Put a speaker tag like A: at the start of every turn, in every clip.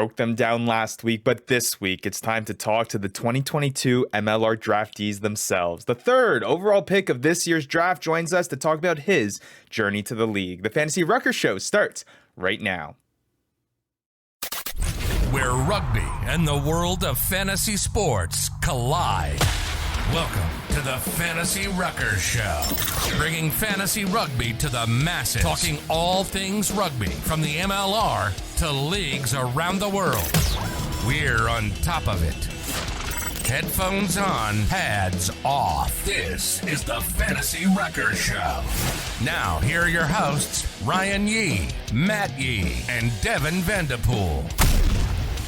A: broke them down last week, but this week it's time to talk to the 2022 MLR draftees themselves. The third overall pick of this year's draft joins us to talk about his journey to the league. The Fantasy Ruckers show starts right now.
B: Where rugby and the world of fantasy sports collide. Welcome to the Fantasy Ruckers Show, bringing fantasy rugby to the masses, talking all things rugby from the MLR to leagues around the world. We're on top of it. Headphones on, pads off. This is the Fantasy Ruckers Show. Now, here are your hosts, Ryan Yee, Matt Yee, and Devin Vanderpool.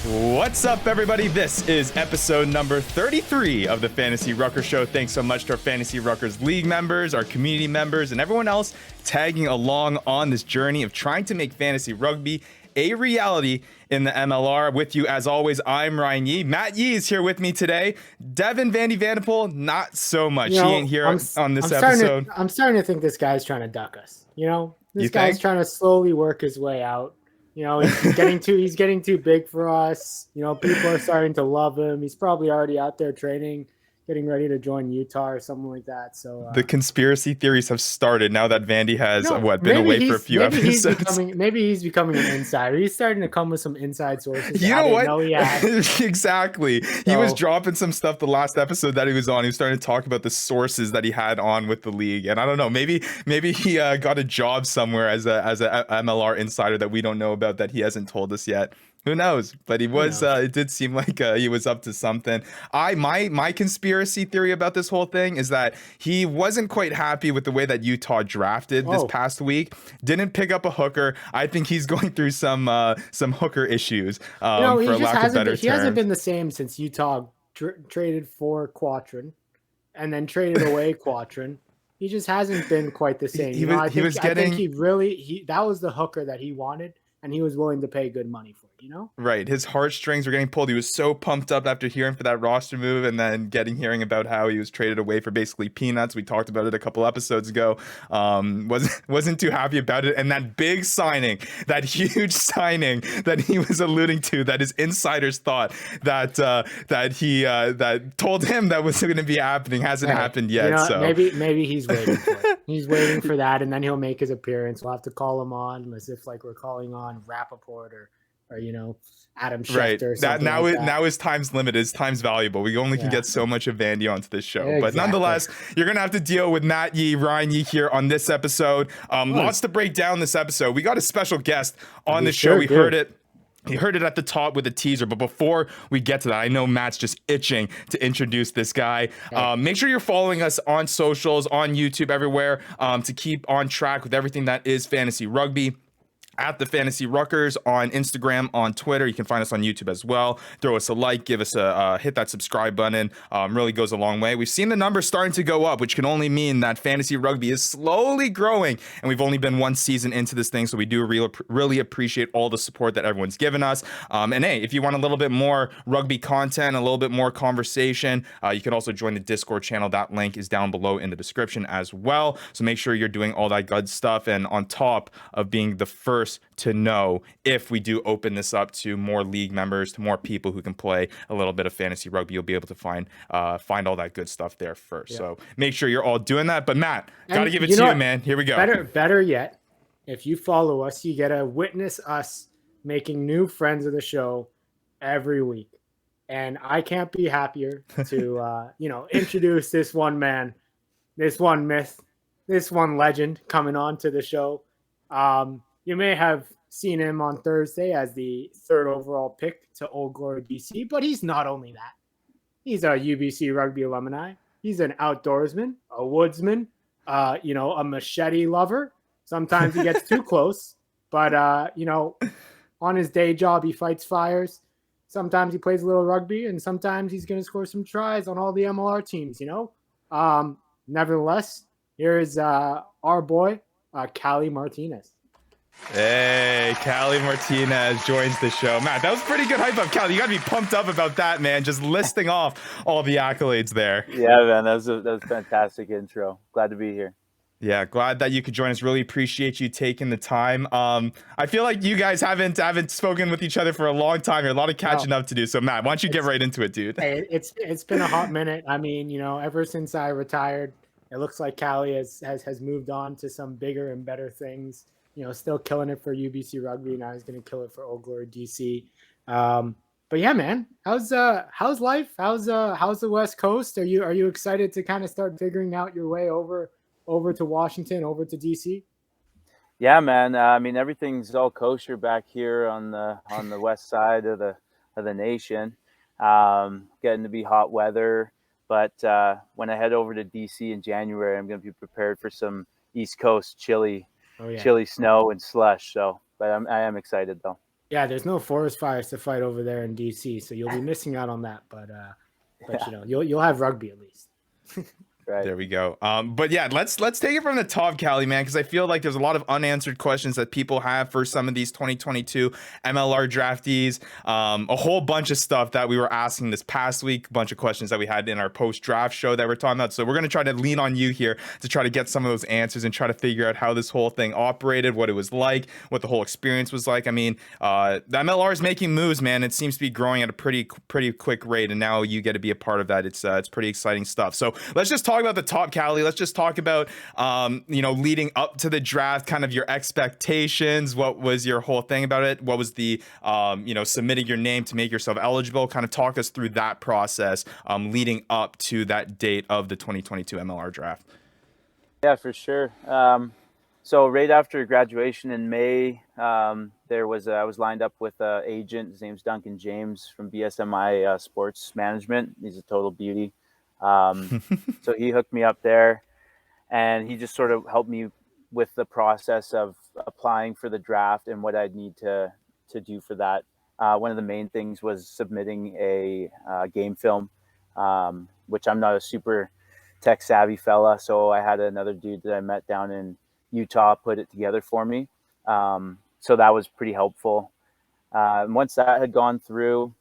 A: What's up, everybody? This is episode number 33 of the Fantasy Ruckers Show. Thanks so much to our Fantasy Ruckers League members, our community members, and everyone else tagging along on this journey of trying to make fantasy rugby a reality in the MLR. With you, as always, I'm Ryan Yee. Matt Yee is here with me today. Devin Vanderpool, not so much. He ain't here on this episode.
C: I'm starting to think this guy's trying to duck us. This guy's trying to slowly work his way out. He's getting too big for us. People are starting to love him. He's probably already out there training, getting ready to join Utah or something like that. So the
A: conspiracy theories have started now that Vandy has been away for a few episodes.
C: Maybe he's becoming an insider. He's starting to come with some inside sources.
A: You know what? Exactly. He was dropping some stuff the last episode that he was on. He was starting to talk about the sources that he had on with the league, and I don't know. Maybe he got a job somewhere as a MLR insider that we don't know about that he hasn't told us yet. Who knows? But he was. It did seem like he was up to something. My conspiracy theory about this whole thing is that he wasn't quite happy with the way that Utah drafted this past week. Didn't pick up a hooker. I think he's going through some hooker issues. For lack of better terms.
C: He hasn't been the same since Utah traded for Quatrin, and then traded away Quatrin. He just hasn't been quite the same. I think that was the hooker that he wanted. And he was willing to pay good money for it,
A: Right. His heartstrings were getting pulled. He was so pumped up after hearing for that roster move and then hearing about how he was traded away for basically peanuts. We talked about it a couple episodes ago. Wasn't too happy about it. And that big signing, that huge signing that he was alluding to, that his insiders thought that he told him that was going to be happening hasn't happened yet. So
C: maybe he's waiting for it. He's waiting for that, and then he'll make his appearance. We'll have to call him on as if we're calling on Rappaport or Adam Schefter or something
A: now
C: like that.
A: Now his time's limited. His time's valuable. We only can get so much of Vandy onto this show. Exactly. But nonetheless, you're going to have to deal with Matt Yee, Ryan Yee here on this episode. Lots to break down this episode. We got a special guest on the show. We heard it. You heard it at the top with a teaser, but before we get to that, I know Matt's just itching to introduce this guy. Make sure you're following us on socials, on YouTube, everywhere, to keep on track with everything that is fantasy rugby. At the Fantasy Ruckers on Instagram, on Twitter. You can find us on YouTube as well. Throw us a like, give us hit that subscribe button. Really goes a long way. We've seen the numbers starting to go up, which can only mean that fantasy rugby is slowly growing. And we've only been one season into this thing, so we do really appreciate all the support that everyone's given us. And hey, if you want a little bit more rugby content, a little bit more conversation, you can also join the Discord channel. That link is down below in the description as well. So make sure you're doing all that good stuff. And on top of being the first to know if we do open this up to more league members, to more people who can play a little bit of fantasy rugby, you'll be able to find all that good stuff there first. Yeah. So make sure you're all doing that. But Matt, got to give it to you, man. Here we go.
C: Better yet, if you follow us, you get to witness us making new friends of the show every week. And I can't be happier to introduce this one man, this one myth, this one legend coming on to the show. You may have seen him on Thursday as the third overall pick to Old Glory BC, but he's not only that. He's a UBC Rugby alumni. He's an outdoorsman, a woodsman, a machete lover. Sometimes he gets too close, but, on his day job, he fights fires. Sometimes he plays a little rugby, and sometimes he's going to score some tries on all the MLR teams, Nevertheless, here is our boy, Calixto Martinez.
A: Hey, Cali Martinez joins the show. Matt, that was pretty good hype up, Cali. You got to be pumped up about that, man. Just listing off all the accolades there.
D: Yeah, man, that was a fantastic intro. Glad to be here.
A: Yeah, glad that you could join us. Really appreciate you taking the time. I feel like you guys haven't spoken with each other for a long time. You're a lot of catching up to do. So Matt, why don't you get right into it, dude?
C: Hey, it's been a hot minute. I mean, ever since I retired, it looks like Cali has moved on to some bigger and better things. Still killing it for UBC Rugby. Now he's going to kill it for Old Glory DC. But yeah, man, how's life? How's the West Coast? Are you excited to kind of start figuring out your way over to Washington, over to DC?
D: Yeah, man. I mean, everything's all kosher back here on the west side of the nation. Getting to be hot weather, but when I head over to DC in January, I'm going to be prepared for some East Coast chilly snow and slush. So, but I am excited though.
C: Yeah, there's no forest fires to fight over there in DC, so you'll be missing out on that. But you'll have rugby at least.
D: Right.
A: There we go. But yeah, let's take it from the top, Cali, man, because I feel like there's a lot of unanswered questions that people have for some of these 2022 MLR draftees. A whole bunch of stuff that we were asking this past week, a bunch of questions that we had in our post-draft show that we're talking about. So we're going to try to lean on you here to try to get some of those answers and try to figure out how this whole thing operated, what it was like, what the whole experience was like. I mean, the MLR is making moves, man. It seems to be growing at a pretty quick rate, and now you get to be a part of that. It's pretty exciting stuff. So let's just talk about the top, Cali. Let's just talk about leading up to the draft, kind of your expectations. What was your whole thing about it? What was the submitting your name to make yourself eligible? Kind of talk us through that process leading up to that date of the 2022 MLR draft.
D: Yeah, for sure. So right after graduation in May, I was lined up with an agent. His name's Duncan James from BSMI Sports Management. He's a total beauty. So he hooked me up there, and he just sort of helped me with the process of applying for the draft and what I'd need to do for that. One of the main things was submitting a game film, which I'm not a super tech savvy fella. So I had another dude that I met down in Utah put it together for me. So that was pretty helpful. And once that had gone through,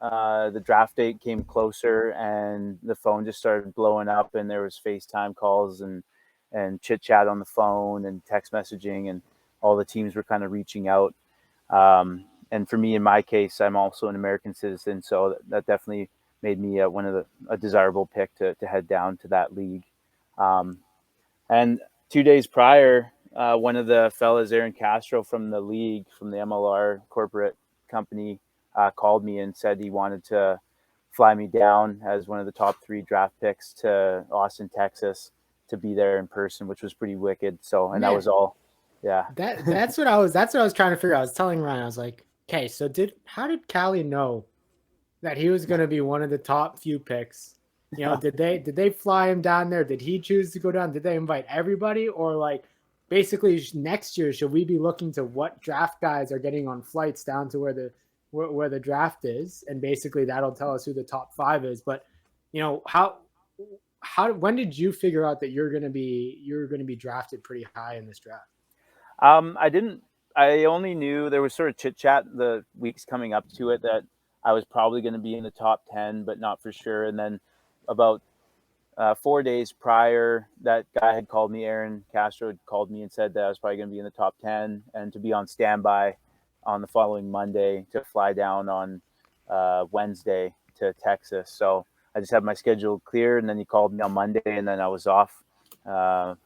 D: the draft date came closer, and the phone just started blowing up, and there was FaceTime calls and chit chat on the phone and text messaging, and all the teams were kind of reaching out. And for me, in my case, I'm also an American citizen, so that definitely made me a desirable pick to head down to that league. And 2 days prior, one of the fellas, Aaron Castro from the league, from the MLR corporate company, called me and said he wanted to fly me down as one of the top 3 draft picks to Austin, Texas, to be there in person, which was pretty wicked. So, and that was all. Yeah.
C: That's what I was trying to figure out. I was telling Ryan, I was like, okay, so how did Cali know that he was going to be one of the top few picks? Did they fly him down there? Did he choose to go down? Did they invite everybody? Or like, basically next year, should we be looking to what draft guys are getting on flights down to where the draft is, and basically that'll tell us who the top 5 is? But when did you figure out that you're going to be drafted pretty high in this draft?
D: I only knew there was sort of chit chat the weeks coming up to it that I was probably going to be in the top 10, but not for sure. And then about 4 days prior, that guy had called me, Aaron Castro had called me and said that I was probably going to be in the top 10 and to be on standby on the following Monday to fly down on Wednesday to Texas. So I just had my schedule clear, and then he called me on Monday, and then I was off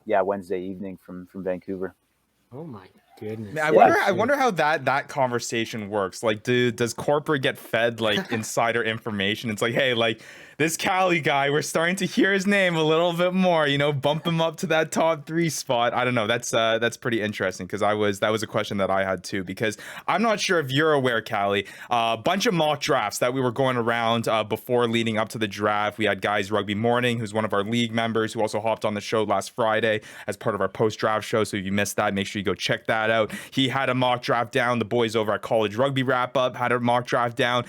D: Wednesday evening from Vancouver.
C: Oh my goodness.
A: I wonder how that conversation works. Like, does corporate get fed like insider information? It's like, hey, like this Cali guy, we're starting to hear his name a little bit more, bump him up to that top 3 spot. I don't know. That's pretty interesting, because that was a question that I had too, because I'm not sure if you're aware, Cali, a bunch of mock drafts that we were going around before leading up to the draft. We had Guys Rugby Morning, who's one of our league members, who also hopped on the show last Friday as part of our post-draft show. So if you missed that, make sure you go check that out. He had a mock draft down. The boys over at College Rugby Wrap Up had a mock draft down.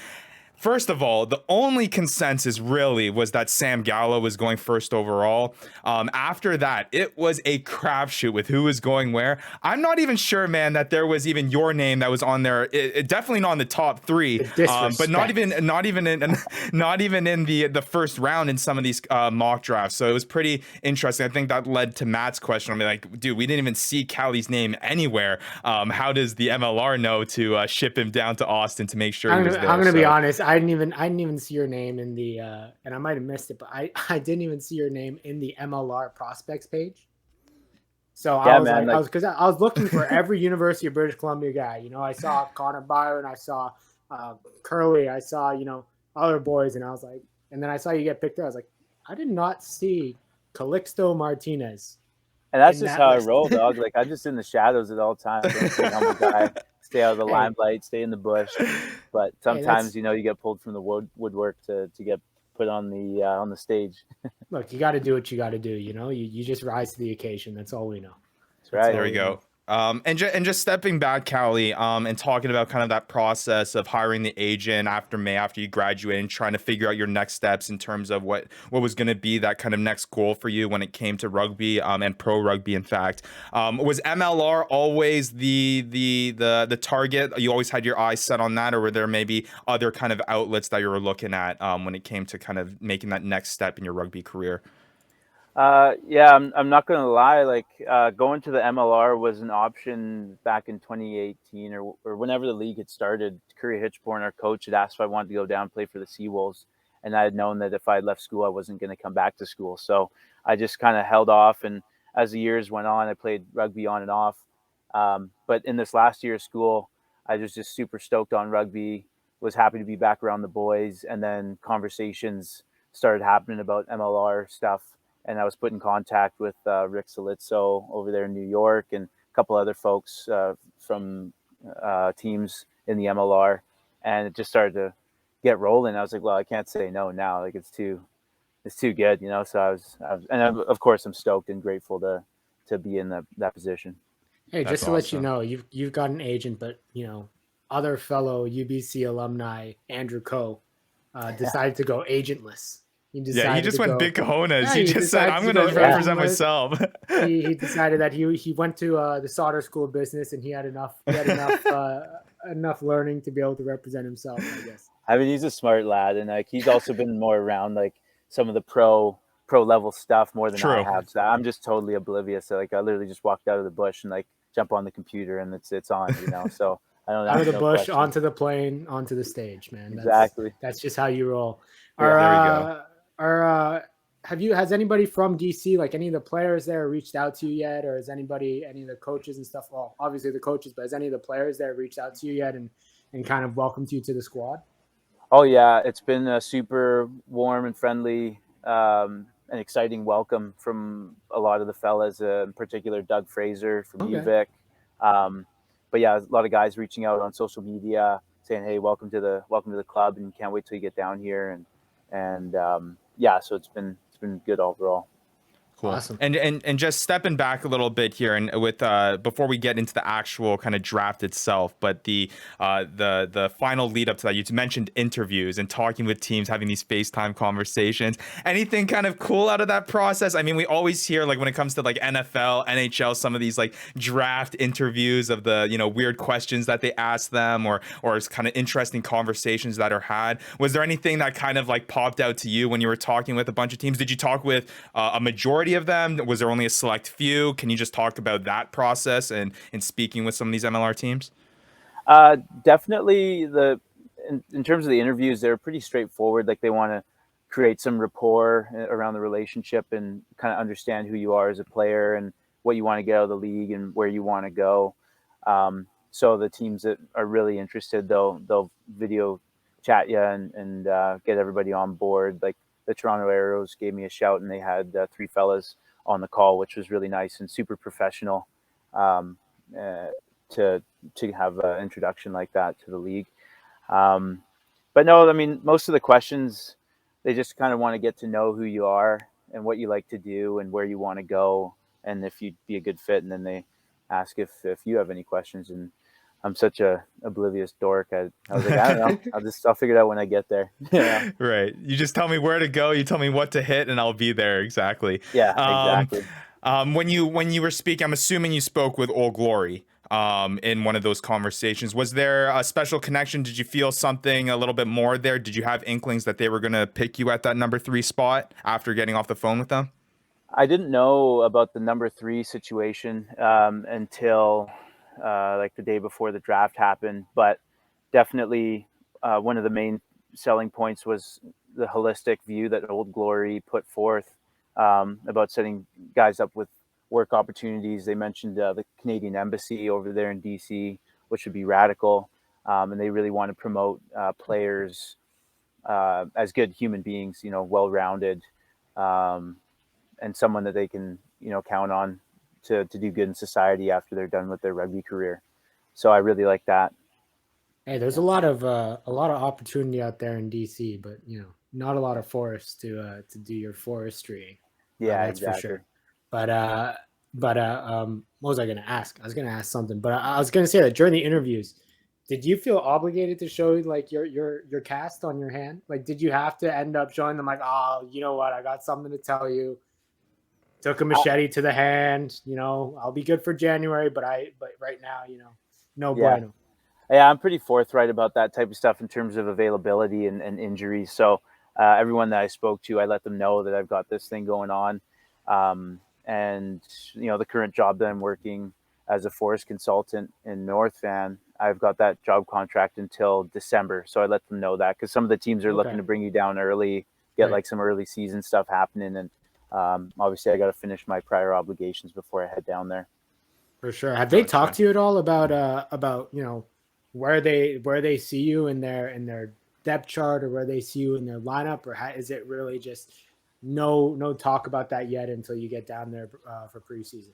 A: First of all, the only consensus really was that Sam Gallo was going first overall. After that, it was a crapshoot with who was going where. I'm not even sure, man, that there was even your name that was on there. It definitely not in the top three, but not even in the first round in some of these mock drafts. So it was pretty interesting. I think that led to Matt's question. I mean, like, dude, we didn't even see Cali's name anywhere. How does the MLR know to ship him down to Austin to make sure he was there?
C: I'm gonna be honest. I didn't even see your name in the and I might have missed it, but I didn't even see your name in the MLR prospects page. So I was looking for every University of British Columbia guy. You know, I saw Connor Byron, I saw Curly, I saw, you know, other boys, and I was like, and then I saw you get picked up. I was like, I did not see Calixto Martinez.
D: And that's just how I roll, dog. Like, I'm just in the shadows at all times. I'm a guy. Stay out of the limelight, stay in the bush. But sometimes, you know, you get pulled from the woodwork to get put on the stage.
C: Look, you got to do what you got to do. You know, you just rise to the occasion. That's all we know.
D: That's right.
A: There we go. And just stepping back, Cali, and talking about kind of that process of hiring the agent after you graduate and trying to figure out your next steps in terms of what was going to be that kind of next goal for you when it came to rugby and pro rugby. In fact, was MLR always the target? You always had your eyes set on that, or were there maybe other kind of outlets that you were looking at when it came to kind of making that next step in your rugby career?
D: Yeah, I'm not going to lie. Like, going to the MLR was an option back in 2018 or whenever the league had started. Curry Hitchborn, our coach, had asked if I wanted to go down and play for the Seawolves. And I had known that if I had left school, I wasn't going to come back to school. So I just kind of held off. And as the years went on, I played rugby on and off. But in this last year of school, I was just super stoked on rugby, was happy to be back around the boys. And then conversations started happening about MLR stuff. And I was put in contact with Rick Solizzo over there in New York and a couple other folks from teams in the MLR. And it just started to get rolling. I was like, well, I can't say no now. Like, it's too good, you know? So I was of course, I'm stoked and grateful to be in that position.
C: Hey, just to let you know, you've got an agent, but, you know, other fellow UBC alumni, Andrew Coe, decided to go agentless.
A: He just went big cojones. Yeah, he just said, I'm going to represent myself.
C: He decided that he went to the Sauder School of Business, and he had enough learning to be able to represent himself, I guess.
D: I mean, he's a smart lad, and like, he's also been more around like some of the pro level stuff more than I have. So I'm just totally oblivious. So, like, I literally just walked out of the bush and like jump on the computer and it's on, you know. So I don't know.
C: Out of the bush, onto the plane, onto the stage, man.
D: Exactly.
C: That's just how you roll.
A: There we go.
C: Has anybody from DC, like any of the players there, reached out to you yet, or has any of the coaches and stuff? Well, obviously the coaches, but has any of the players there reached out to you yet and kind of welcomed you to the squad?
D: Oh yeah, it's been a super warm and friendly, an exciting welcome from a lot of the fellas, in particular Doug Fraser from UVic. But yeah, a lot of guys reaching out on social media saying, "Hey, welcome to the club, and can't wait till you get down here." And yeah, so it's been good overall.
A: Cool. Awesome. And just stepping back a little bit here, and with before we get into the actual kind of draft itself, but the final lead up to that, you mentioned interviews and talking with teams, having these FaceTime conversations. Anything kind of cool out of that process? I mean, we always hear, like, when it comes to like NFL, NHL, some of these like draft interviews of the, you know, weird questions that they ask them, or it's kind of interesting conversations that are had. Was there anything that kind of like popped out to you when you were talking with a bunch of teams? Did you talk with a majority of them? Was there only a select few? Can you just talk about that process and speaking with some of these MLR teams?
D: Definitely in terms of the interviews, they're pretty straightforward. Like, they want to create some rapport around the relationship and kind of understand who you are as a player and what you want to get out of the league and where you want to go. So the teams that are really interested, they'll video chat you and get everybody on board. Like, the Toronto Arrows gave me a shout, and they had 3 fellas on the call, which was really nice and super professional to have an introduction like that to the league. But no, I mean, most of the questions, they just kind of want to get to know who you are and what you like to do and where you want to go, and if you'd be a good fit. And then they ask if you have any questions. And I'm such a oblivious dork. I was like, I don't know. I'll figure it out when I get there. Yeah.
A: Right. You just tell me where to go. You tell me what to hit, and I'll be there. Exactly.
D: Yeah, exactly.
A: When you were speaking, I'm assuming you spoke with Old Glory in one of those conversations. Was there a special connection? Did you feel something a little bit more there? Did you have inklings that they were going to pick you at that number 3 spot after getting off the phone with them?
D: I didn't know about the number 3 situation until like the day before the draft happened, but definitely one of the main selling points was the holistic view that Old Glory put forth about setting guys up with work opportunities. They mentioned the Canadian Embassy over there in DC, which would be radical, and they really want to promote players as good human beings, well-rounded, and someone that they can count on to do good in society after they're done with their rugby career. So I really like that.
C: Hey, there's a lot of opportunity out there in DC, but not a lot of forest to do your forestry.
D: Yeah,
C: that's
D: exactly.
C: for sure. But what was I going to ask? I was going to ask something, but I was going to say that during the interviews, did you feel obligated to show like your cast on your hand? Like, did you have to end up showing them like, oh, you know what? I got something to tell you. Took a machete to the hand, I'll be good for January, but right now, no bueno.
D: Yeah, I'm pretty forthright about that type of stuff in terms of availability and injuries. So everyone that I spoke to, I let them know that I've got this thing going on. And, the current job that I'm working as a forest consultant in North Van, I've got that job contract until December. So I let them know that because some of the teams are looking to bring you down early, get like some early season stuff happening. And obviously I got to finish my prior obligations before I head down there.
C: For sure. Have they talked to you at all about where they see you in their depth chart, or where they see you in their lineup, or is it really just no talk about that yet until you get down there for preseason?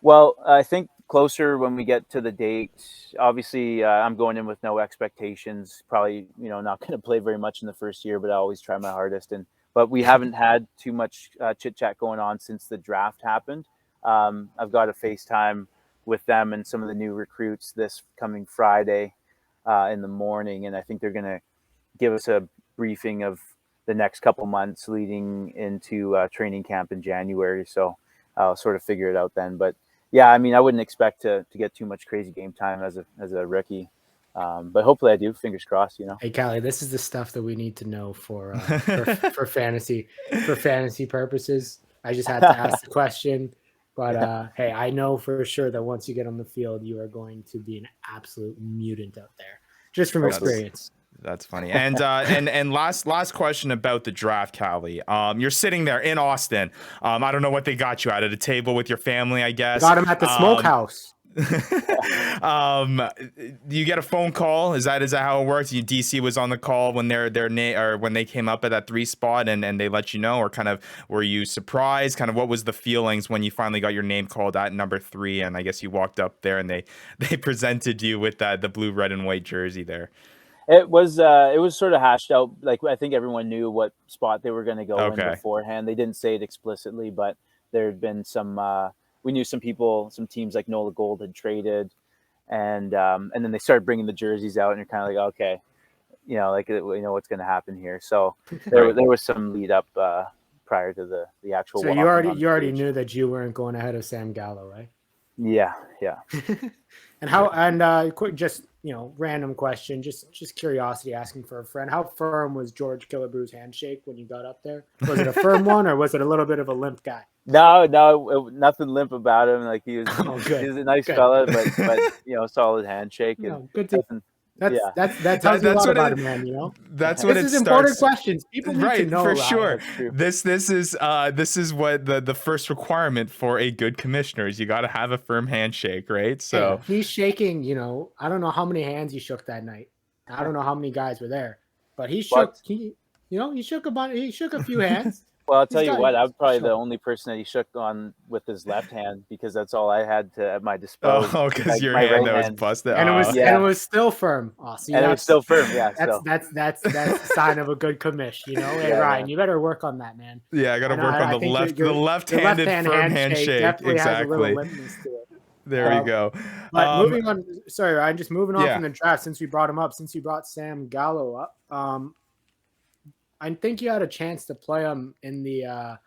D: Well, I think closer when we get to the date. Obviously, I'm going in with no expectations. Probably, not going to play very much in the first year, but I always try my hardest. But we haven't had too much chit chat going on since the draft happened. I've got a FaceTime with them and some of the new recruits this coming Friday in the morning, and I think they're going to give us a briefing of the next couple months leading into training camp in January. So I'll sort of figure it out then. But yeah, I mean, I wouldn't expect to get too much crazy game time as a rookie. But hopefully I do, fingers crossed,
C: Hey, Cali, this is the stuff that we need to know for fantasy purposes. I just had to ask the question, but hey, I know for sure that once you get on the field, you are going to be an absolute mutant out there, just from experience.
A: That's funny. And last question about the draft, Cali. You're sitting there in Austin. I don't know what they got you at a table with your family, I guess.
C: Got him at the smokehouse.
A: You get a phone call. Is that how it works? DC was on the call when when they came up at that 3 spot and they let you know, or kind of were you surprised? Kind of what was the feelings when you finally got your name called at number 3? And I guess you walked up there and they presented you with the blue, red, and white jersey there.
D: It was sort of hashed out. Like, I think everyone knew what spot they were going to go in beforehand. They didn't say it explicitly, but there had been some. We knew some teams like Nola Gold had traded, and then they started bringing the jerseys out, and you're kind of like, okay, what's going to happen here. So there was some lead up prior to the actual.
C: So you already knew that you weren't going ahead of Sam Gallo, right?
D: Yeah.
C: And quick, just random question, just curiosity, asking for a friend. How firm was George Killebrew's handshake when you got up there? Was it a firm one, or was it a little bit of a limp guy?
D: No, nothing limp about him. Like he was a nice fella, but solid handshake. And
C: good to. That tells you a lot about him, man.
A: That's what
C: this is important questions. People need to know
A: for sure. This is what the first requirement for a good commissioner is. You got to have a firm handshake, right? So
C: he's shaking. I don't know how many hands he shook that night. I don't know how many guys were there, but he shook. He shook a few hands.
D: Well, I'll tell you what, I was probably the only person that he shook on with his left hand, because that's all I had at my disposal.
A: Oh, because your hand that was busted.
C: And it was still firm. Oh, see,
D: and it was still firm, yeah.
C: That's a sign of a good commish, Hey, Ryan, you better work on that, man.
A: Yeah, I got to work on the left-handed firm handshake.
C: Definitely
A: exactly.
C: has a little limpness to it.
A: There we go.
C: But moving on, sorry, Ryan, just moving on
A: Yeah.
C: from the draft, since we brought him up, since you brought Sam Gallo up, I think you had a chance to play him in the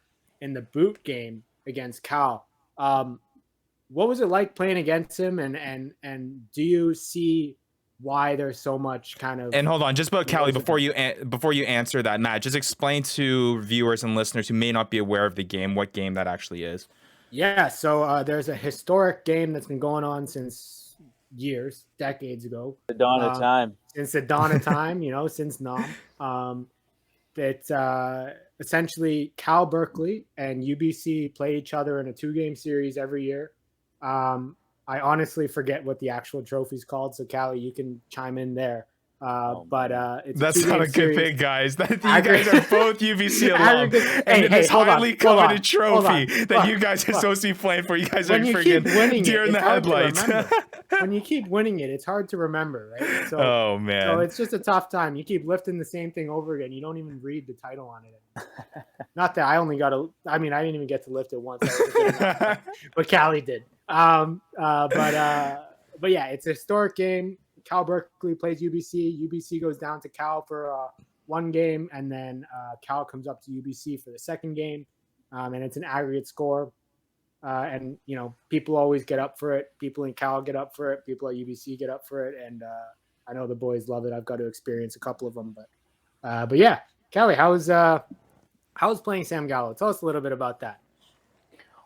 C: boot game against Cal. What was it like playing against him, and do you see why there's so much kind of?
A: And hold on, just about Cali, before you answer that, Matt, just explain to viewers and listeners who may not be aware of the game what game that actually is.
C: Yeah, so there's a historic game that's been going on since years, decades ago.
D: The dawn of time.
C: Since the dawn of time, since Nam. That essentially Cal Berkeley and UBC play each other in a 2-game series every year. I honestly forget what the actual trophy's called, so Cali, you can chime in there. It's
A: that's not a good thing, guys. That you guys are both UBC alum, and this highly coveted trophy that you guys are supposed to be playing for. You guys are freaking deer in the headlights.
C: When you keep winning it, it's hard to remember, right? So,
A: oh man,
C: so it's just a tough time. You keep lifting the same thing over again. You don't even read the title on it. Not that I only got to. I mean, I didn't even get to lift it once, but Cali did. But yeah, it's a historic game. Cal Berkeley plays UBC. UBC goes down to Cal for one game, and then Cal comes up to UBC for the second game, and it's an aggregate score. And people always get up for it. People in Cal get up for it. People at UBC get up for it, and I know the boys love it. I've got to experience a couple of them, but yeah, Cali, how's playing Sam Gallo? Tell us a little bit about that.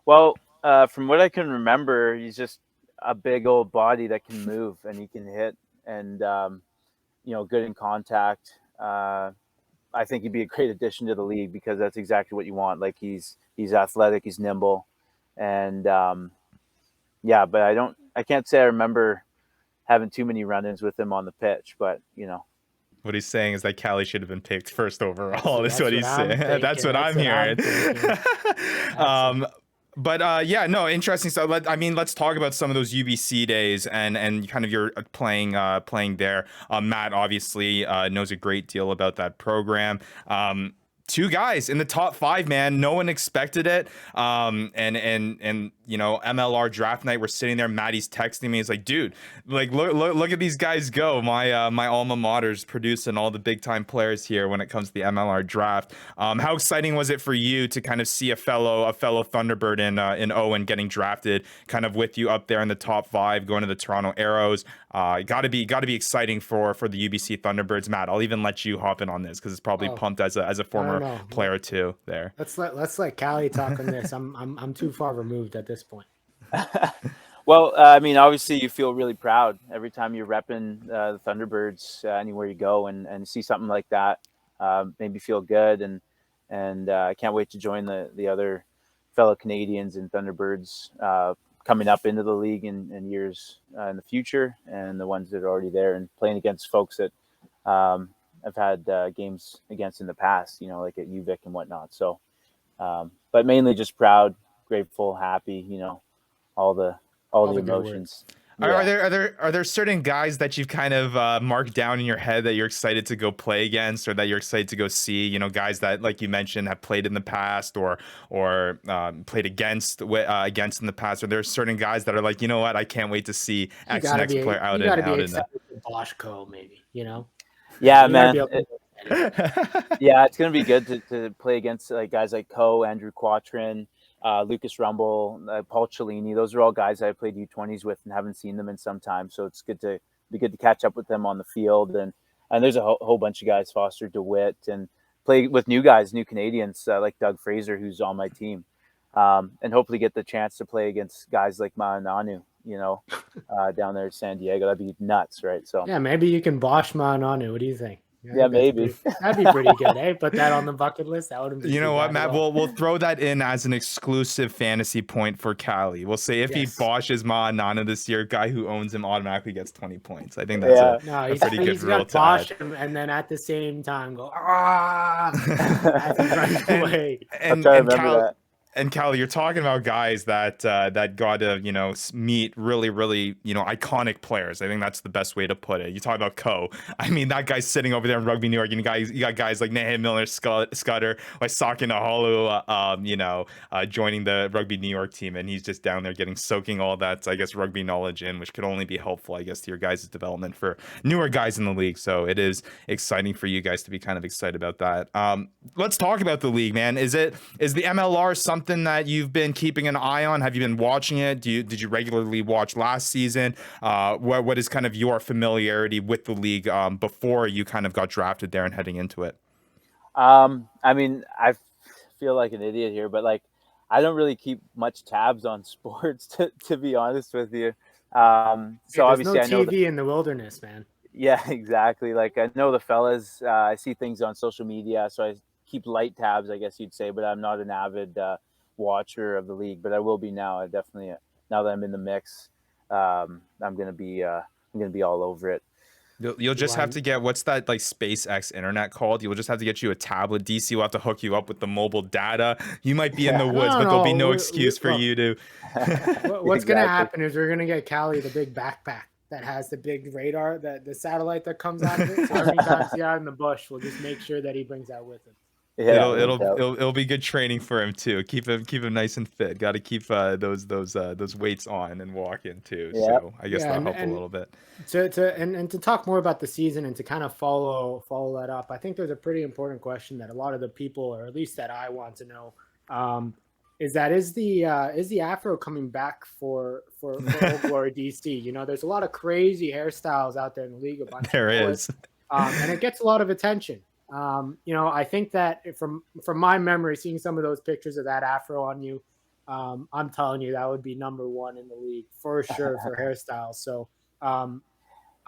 D: Well, from what I can remember, he's just a big old body that can move and he can hit. And, good in contact. I think he'd be a great addition to the league because that's exactly what you want. Like he's athletic, he's nimble, and but I can't say I remember having too many run-ins with him on the pitch, but
A: what he's saying is that Cali should have been picked first overall. That's what he's saying. That's what I'm hearing. But interesting. So let's talk about some of those UBC days and kind of your playing there. Matt obviously knows a great deal about that program. 2 guys in the top 5, man. No one expected it. And MLR draft night, we're sitting there. Maddie's texting me. He's like, dude, like look at these guys go. My alma mater's producing all the big time players here when it comes to the MLR draft. How exciting was it for you to kind of see a fellow Thunderbird in Owen getting drafted, kind of with you up there in the top 5, going to the Toronto Arrows? Got to be exciting for the UBC Thunderbirds. Matt, I'll even let you hop in on this because it's probably pumped as a former player too. There.
C: Let's let Cali talk on this. I'm too far removed at this point.
D: Well, obviously you feel really proud every time you're repping the Thunderbirds anywhere you go, and see something like that made me feel good, and I can't wait to join the other fellow Canadians and Thunderbirds coming up into the league in years in the future, and the ones that are already there, and playing against folks that I've had games against in the past, like at UVic and whatnot. So, but mainly just proud, grateful, happy, all the emotions.
A: Yeah. Are there certain guys that you've kind of marked down in your head that you're excited to go play against, or that you're excited to go see? Guys that, like you mentioned, have played in the past or played against in the past. Are there certain guys that are like, you know what, I can't wait to see X next player out and out in that?
C: Boschko, maybe,
D: Yeah, man. It's gonna be good to play against guys like Coe, Andrew Quatrin, Lucas Rumble, Paul Cellini. Those are all guys I played U20s with and haven't seen them in some time. So it's good to catch up with them on the field. And there's a whole bunch of guys, Foster DeWitt, and play with new guys, new Canadians like Doug Fraser, who's on my team. And hopefully get the chance to play against guys like Ma'ananu, down there in San Diego. That'd be nuts, right? So
C: yeah, maybe you can Bosch Ma'ananu. What do you think?
D: Yeah, maybe.
C: That'd be pretty good, eh? Put that on the bucket list. That wouldn't be.
A: You know what, Matt? We'll throw that in as an exclusive fantasy point for Cali. We'll say if he Bosches Ma'ananu this year, guy who owns him automatically gets 20 points. I think that's a pretty good rule to
C: Bosch him, and then at the same time go as he runs away.
A: And And Cali, you're talking about guys that got to meet really iconic players. I think that's the best way to put it. You talk about I mean, that guy's sitting over there in Rugby New York. You got guys like Nahe Miller, Scudder, like Saki Naholu, joining the Rugby New York team, and he's just down there soaking all that, I guess, rugby knowledge in, which could only be helpful, I guess, to your guys' development for newer guys in the league. So it is exciting for you guys to be kind of excited about that. Let's talk about the league, man. Is the MLR something that you've been keeping an eye on? Have you been watching it? Did you regularly watch last season? What is kind of your familiarity with the league before you kind of got drafted there and heading into it?
D: I mean, I feel like an idiot here, but like, I don't really keep much tabs on sports to be honest with you. So obviously
C: no
D: I know
C: TV in the wilderness, man.
D: Yeah, exactly. Like I know the fellas, I see things on social media, so I keep light tabs, I guess you'd say, but I'm not an avid watcher of the league, but I will be now. I definitely, now that I'm in the mix, I'm gonna be all over it.
A: You'll just have to get, what's that like SpaceX internet called? You'll just have to get you a tablet. DC will have to hook you up with the mobile data. You might be in the woods, but there'll be no excuse for you to.
C: What's going to happen is we're going to get Cali the big backpack that has the big radar, the satellite that comes out of it. So every time he's out in the bush, we'll just make sure that he brings that with him.
A: Yeah, it'll be good training for him too. Keep him nice and fit. Got to keep those weights on and walking too. Yeah. So I guess that'll help a little bit.
C: To talk more about the season and to kind of follow that up, I think there's a pretty important question that a lot of the people, or at least that I want to know, is the Afro coming back for Old Glory DC? You know, there's a lot of crazy hairstyles out there in the league.
A: There is,
C: and it gets a lot of attention. I think that from my memory, seeing some of those pictures of that Afro on you, I'm telling you that would be number one in the league for sure for hairstyles. So I'm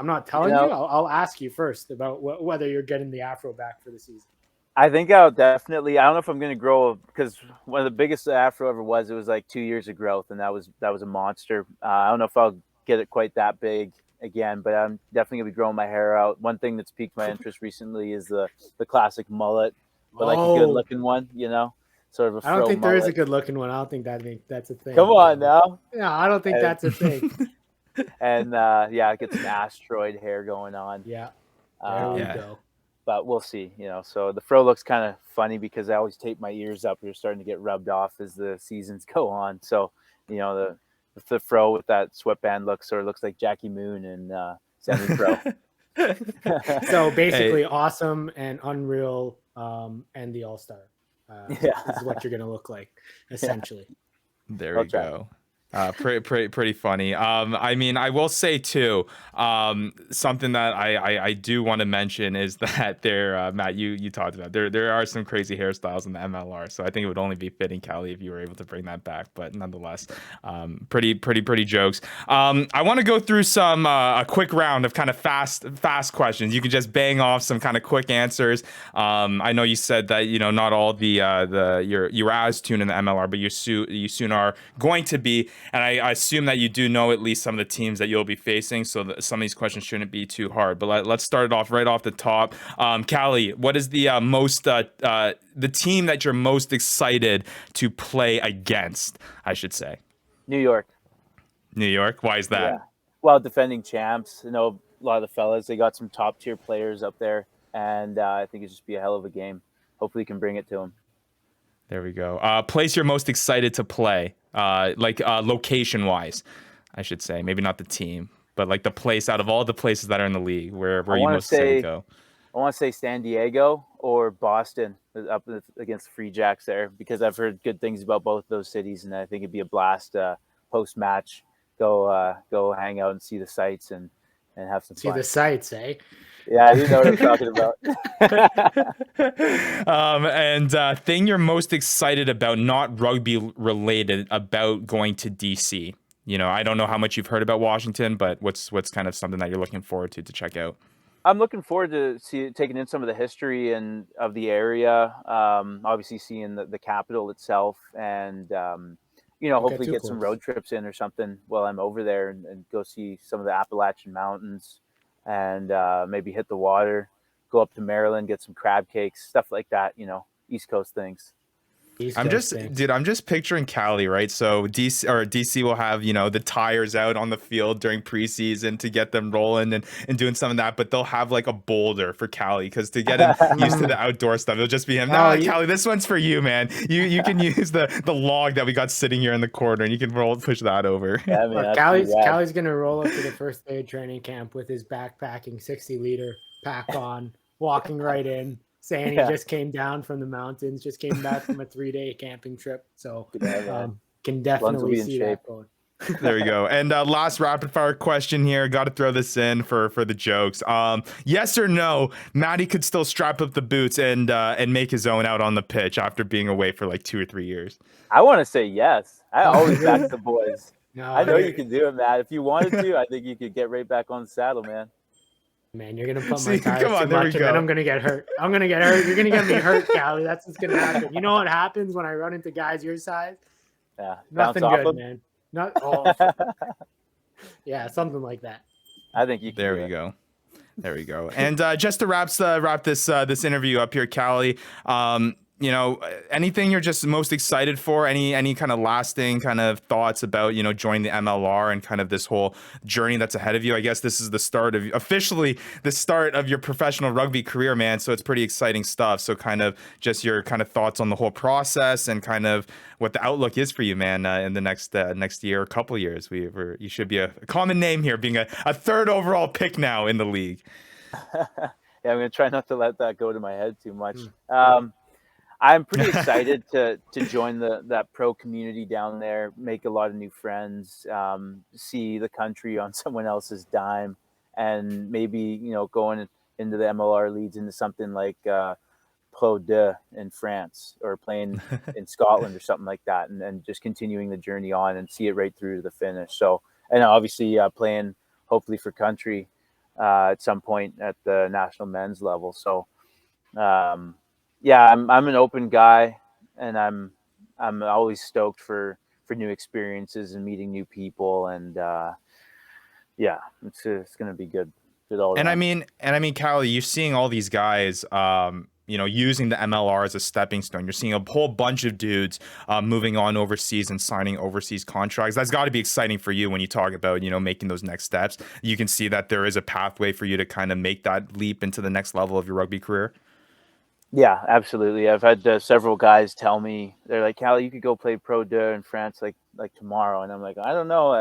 C: not telling you. I'll ask you first about whether you're getting the Afro back for the season.
D: I think I'll definitely. I don't know if I'm going to grow, because one of the biggest Afro ever was, it was like 2 years of growth, and that was a monster. I don't know if I'll get it quite that big again, but I'm definitely gonna be growing my hair out. One thing that's piqued my interest recently is the classic mullet, but like a good looking one, sort of a fro
C: I don't think
D: mullet.
C: there is a good looking one. I don't think that's a thing.
D: Come on now.
C: Yeah, I don't think that's a thing.
D: And get some asteroid hair going on.
C: Yeah. There we go.
D: But we'll see, So the fro looks kind of funny because I always tape my ears up. They're starting to get rubbed off as the seasons go on. So, the fro with that sweatband looks like Jackie Moon and semi-pro.
C: So basically, awesome and unreal, and the all-star. Is what you're gonna look like, essentially.
A: There we go. Pretty funny. I mean, I will say too, something that I do want to mention is that Matt, you talked about there are some crazy hairstyles in the MLR, so I think it would only be fitting, Cali, if you were able to bring that back. But nonetheless, pretty jokes. I want to go through some a quick round of kind of fast questions. You can just bang off some kind of quick answers. I know you said that not all you were as tuned in the MLR, but you soon are going to be. And I assume that you do know at least some of the teams that you'll be facing, so some of these questions shouldn't be too hard. But let's start it off right off the top. Cali, what is the team that you're most excited to play against, I should say?
D: New York.
A: New York? Why is that?
D: Yeah. Well, defending champs. A lot of the fellas, they got some top-tier players up there, and I think it'll just be a hell of a game. Hopefully you can bring it to them.
A: There we go. Place you're most excited to play, location-wise, I should say. Maybe not the team, but like the place out of all the places that are in the league, where you most excited to go.
D: I want to say San Diego or Boston up against the Free Jacks there, because I've heard good things about both those cities, and I think it'd be a blast post-match. Go hang out and see the sights and have some fun.
C: See the sights, eh?
D: Yeah, you know what I'm talking about.
A: And thing you're most excited about, not rugby related, about going to DC. I don't know how much you've heard about Washington, but what's kind of something that you're looking forward to check out?
D: I'm looking forward to taking in some of the history and of the area. Obviously, seeing the capital itself, and hopefully get some road trips in or something while I'm over there, and go see some of the Appalachian Mountains. And maybe hit the water, go up to Maryland, get some crab cakes, stuff like that, East Coast things.
A: I'm just picturing Cali, right? So DC will have, the tires out on the field during preseason to get them rolling and doing some of that, but they'll have like a boulder for Cali because to get him used to the outdoor stuff, it'll just be him. Cali, this one's for you, man. You can use the log that we got sitting here in the corner and you can push that over.
D: Yeah, man,
C: Cali's gonna roll up to the first day of training camp with his backpacking 60-liter pack on, walking right in, saying he just came down from the mountains, just came back from a 3-day camping trip. So can definitely see that going.
A: There we go. And last rapid fire question here. Got to throw this in for the jokes. Yes or no, Matty could still strap up the boots and make his own out on the pitch after being away for like 2 or 3 years?
D: I want to say yes. I always back the boys. I know you can do it, Matt. If you wanted to, I think you could get right back on the saddle, man.
C: Man, you're gonna put my tires too much, and then I'm gonna get hurt. I'm gonna get hurt. You're gonna get me hurt, Cali. That's what's gonna happen. You know what happens when I run into guys your size?
D: Yeah,
C: nothing good, man. Yeah, something like that.
D: I think you can.
A: There we go. And just to wrap this interview up here, Cali. Anything you're just most excited for? Any kind of lasting kind of thoughts about, joining the MLR and kind of this whole journey that's ahead of you? I guess this is officially the start of your professional rugby career, man. So it's pretty exciting stuff. So kind of just your kind of thoughts on the whole process and kind of what the outlook is for you, man, in the next year or couple years. You should be a common name here, being a third overall pick now in the league.
D: Yeah, I'm going to try not to let that go to my head too much. I'm pretty excited to join that pro community down there, make a lot of new friends, see the country on someone else's dime, and maybe, going into the MLR leads into something like Pro 2 in France or playing in Scotland or something like that, and just continuing the journey on and see it right through to the finish. So, and obviously playing hopefully for country at some point at the national men's level. So, yeah, I'm an open guy, and I'm always stoked for new experiences and meeting new people, and it's going to be good all around.
A: And I mean, Cali, you're seeing all these guys, using the MLR as a stepping stone. You're seeing a whole bunch of dudes moving on overseas and signing overseas contracts. That's got to be exciting for you when you talk about, making those next steps. You can see that there is a pathway for you to kind of make that leap into the next level of your rugby career.
D: Yeah, absolutely. I've had several guys tell me, they're like, Cali, you could go play Pro 2 in France like tomorrow. And I'm like, I don't know.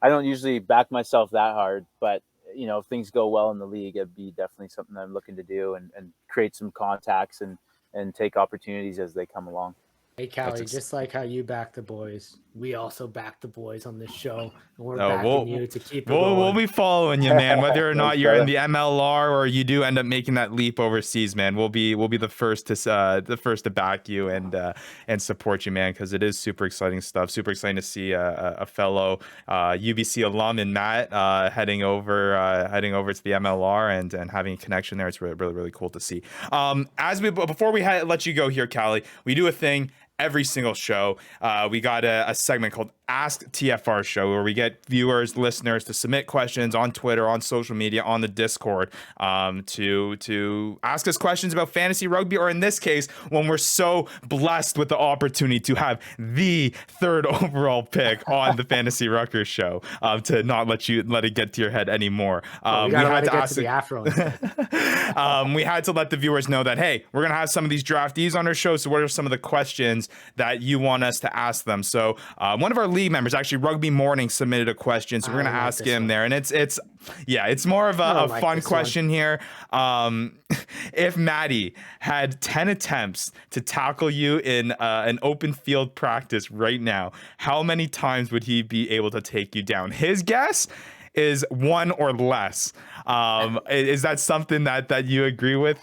D: I don't usually back myself that hard, but if things go well in the league, it'd be definitely something I'm looking to do and create some contacts and take opportunities as they come along.
C: Hey, Cali, just like how you back the boys, we also back the boys on this show. And we're backing you to keep it going.
A: We'll be following you, man. Whether or not you're in the MLR or you do end up making that leap overseas, man, we'll be the first to back you and support you, man, because it is super exciting stuff. Super exciting to see a fellow UBC alum in Matt heading over to the MLR and having a connection there. It's really, really, really cool to see. Before we let you go here, Cali, we do a thing every single show. We got a segment called Ask TFR Show, where we get viewers, listeners to submit questions on Twitter, on social media, on the Discord, to ask us questions about fantasy rugby, or in this case, when we're so blessed with the opportunity to have the third overall pick on the Fantasy Ruckers show, to not let it get to your head anymore.
C: We had to ask the Afro.
A: We had to let the viewers know that, hey, we're gonna have some of these draftees on our show. So what are some of the questions that you want us to ask them? So one of our league members, actually Rugby Morning, submitted a question, so we're gonna ask him there, and it's more of a fun question here. If Maddie had 10 attempts to tackle you in an open field practice right now, how many times would he be able to take you down? His guess is 1 or less. Is that something that you agree with?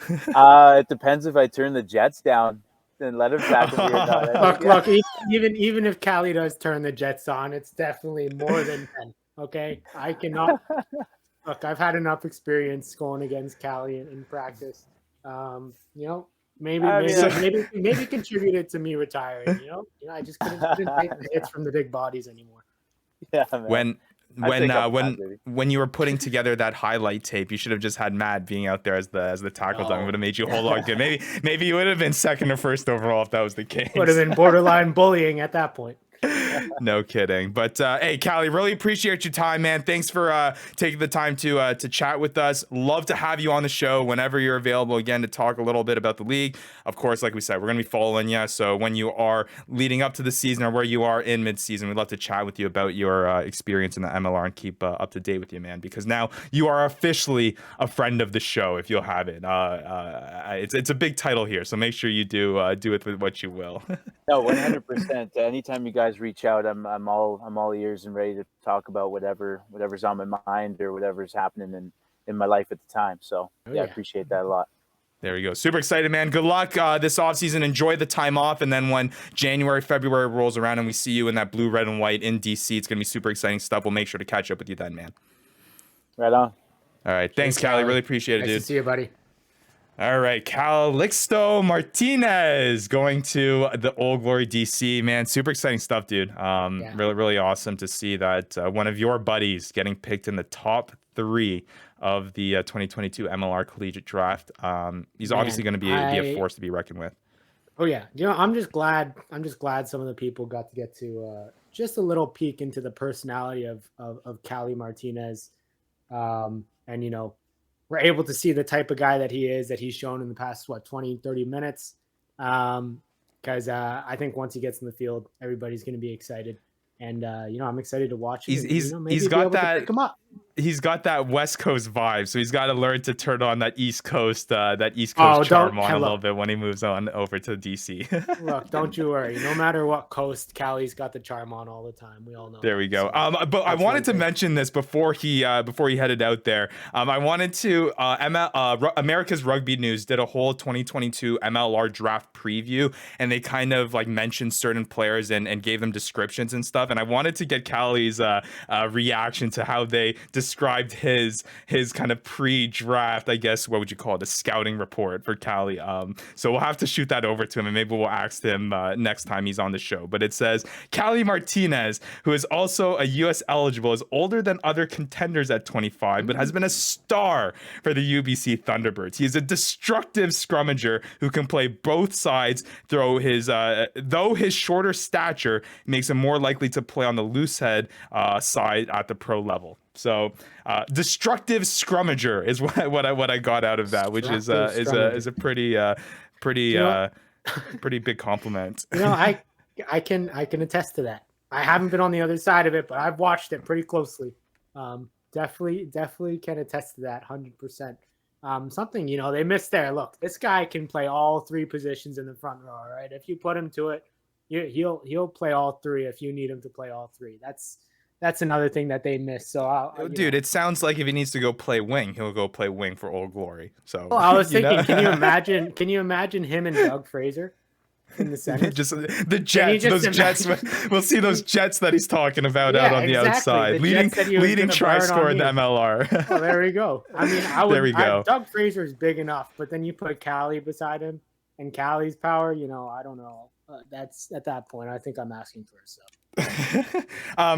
D: It depends if I turn the Jets down. Then let him tackle me or not.
C: Look, even if Cali does turn the Jets on, it's definitely more than 10. Okay, I cannot. Look, I've had enough experience going against Cali in practice. Maybe contributed to me retiring. I just couldn't take the hits from the big bodies anymore.
D: Yeah, man.
A: when you were putting together that highlight tape, you should have just had Matt being out there as the tackle dog. It would have made you a whole lot good. Maybe you would have been second or first overall if that was the case.
C: Would have been borderline bullying at that point.
A: No kidding. But hey, Cali, really appreciate your time, man. Thanks for taking the time to chat with us. Love to have you on the show whenever you're available again to talk a little bit about the league. Of course, like we said, we're going to be following you. So when you are leading up to the season or where you are in mid-season, we'd love to chat with you about your experience in the MLR and keep up to date with you, man, because now you are officially a friend of the show if you'll have it. It's a big title here, so make sure you do it with what you will.
D: No, 100%. Anytime you guys reach out, I'm all ears and ready to talk about whatever's on my mind or whatever's happening in my life at the time. So I appreciate that a lot.
A: There you go. Super excited, man. Good luck this offseason. Enjoy the time off. And then when January, February rolls around and we see you in that blue, red, and white in DC, it's going to be super exciting stuff. We'll make sure to catch up with you then, man.
D: Right on.
A: All right. Thanks, Cali. Really appreciate it, dude.
C: Nice to see you, buddy.
A: All right, Calixto Martinez going to the Old Glory DC, man. Super exciting stuff, dude. Really, really awesome to see that one of your buddies getting picked in the top 3 of the 2022 MLR Collegiate Draft. He's obviously going to be a force to be reckoned with.
C: Oh yeah, I'm just glad some of the people got to just a little peek into the personality of Cali Martinez, and we're able to see the type of guy that he's shown in the past 20, 30 minutes. Because I think once he gets in the field, everybody's going to be excited. And I'm excited to watch him.
A: He's got that. Pick him up. He's got that West Coast vibe, so he's got to learn to turn on that East Coast charm on a little bit when he moves on over to DC.
C: Look, don't you worry. No matter what coast, Cali's got the charm on all the time. We all know.
A: There we go. But I wanted to mention this before he headed out there. I wanted to America's Rugby News did a whole 2022 MLR draft preview, and they kind of like mentioned certain players and gave them descriptions and stuff. And I wanted to get Cali's reaction to how they described his kind of pre-draft, I guess, what would you call it, a scouting report for Cali. So we'll have to shoot that over to him, and maybe we'll ask him next time he's on the show. But it says, Cali Martinez, who is also a U.S. eligible, is older than other contenders at 25, but has been a star for the UBC Thunderbirds. He is a destructive scrummager who can play both sides, though his shorter stature makes him more likely to play on the loose head side at the pro level. So destructive scrummager is what I got out of that, which is a pretty big compliment.
C: I can attest to that. I haven't been on the other side of it, but I've watched it pretty closely. Definitely can attest to that 100%. Something they missed there. Look, this guy can play all 3 positions in the front row. All right, if you put him to it, he'll play all 3 if you need him to play all 3. That's another thing that they missed. So,
A: dude, it sounds like if he needs to go play wing, he'll go play wing for Old Glory. So,
C: I was thinking, can you imagine him and Doug Fraser in the center?
A: Just the Jets, those Jets. We'll see those Jets that he's talking about out on the outside, leading try score in the MLR.
C: Oh, there we go. I mean, there we go. Doug Fraser is big enough, but then you put Cali beside him, and Cali's power. I don't know. That's at that point, I think I'm asking for it. So.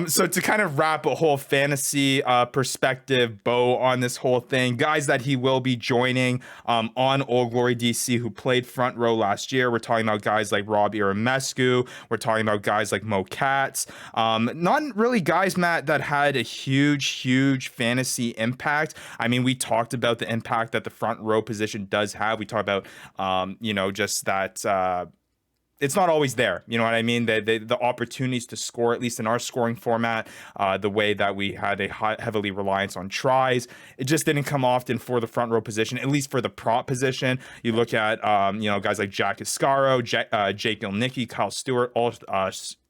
A: So to kind of wrap a whole fantasy perspective bow on this whole thing, guys that he will be joining on Old Glory DC who played front row last year. We're talking about guys like Rob Iramescu. We're talking about guys like Mo Katz. Not really guys, Matt, that had a huge fantasy impact. I mean, we talked about the impact that the front row position does have. We talked about, just that it's not always there. You know what I mean? The opportunities to score, at least in our scoring format, the way that we had a heavily reliance on tries, it just didn't come often for the front row position, at least for the prop position. You look at, guys like Jack Iscaro, Jake Ilnicki, Kyle Stewart, all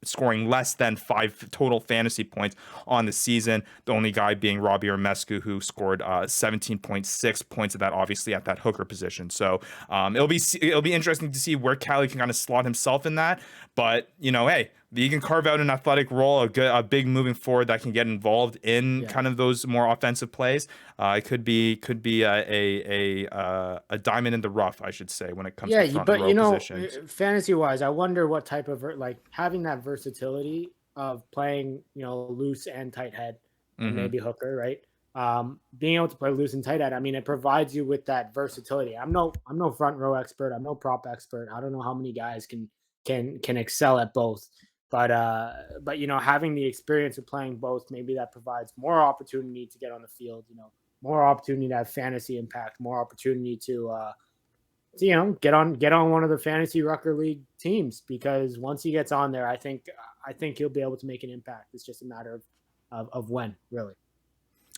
A: scoring less than 5 total fantasy points on the season. The only guy being Robbie Armescu, who scored 17.6 points of that, obviously at that hooker position. So it'll be interesting to see where Cali can kind of slot himself in that. But hey, you can carve out an athletic role, a big moving forward that can get involved in kind of those more offensive plays. It could be a diamond in the rough, I should say, when it comes to front row positions.
C: Fantasy wise, I wonder what type of having that versatility of playing loose and tight head. and maybe hooker, right? Being able to play loose and tight end, I mean, it provides you with that versatility. I'm no front row expert. I'm no prop expert. I don't know how many guys can excel at both. But you know, having the experience of playing both, maybe that provides more opportunity to get on the field. You know, more opportunity to have fantasy impact, more opportunity to you know, get on one of the Fantasy Rucker League teams, because once he gets on there, I think he'll be able to make an impact. It's just a matter of when, really.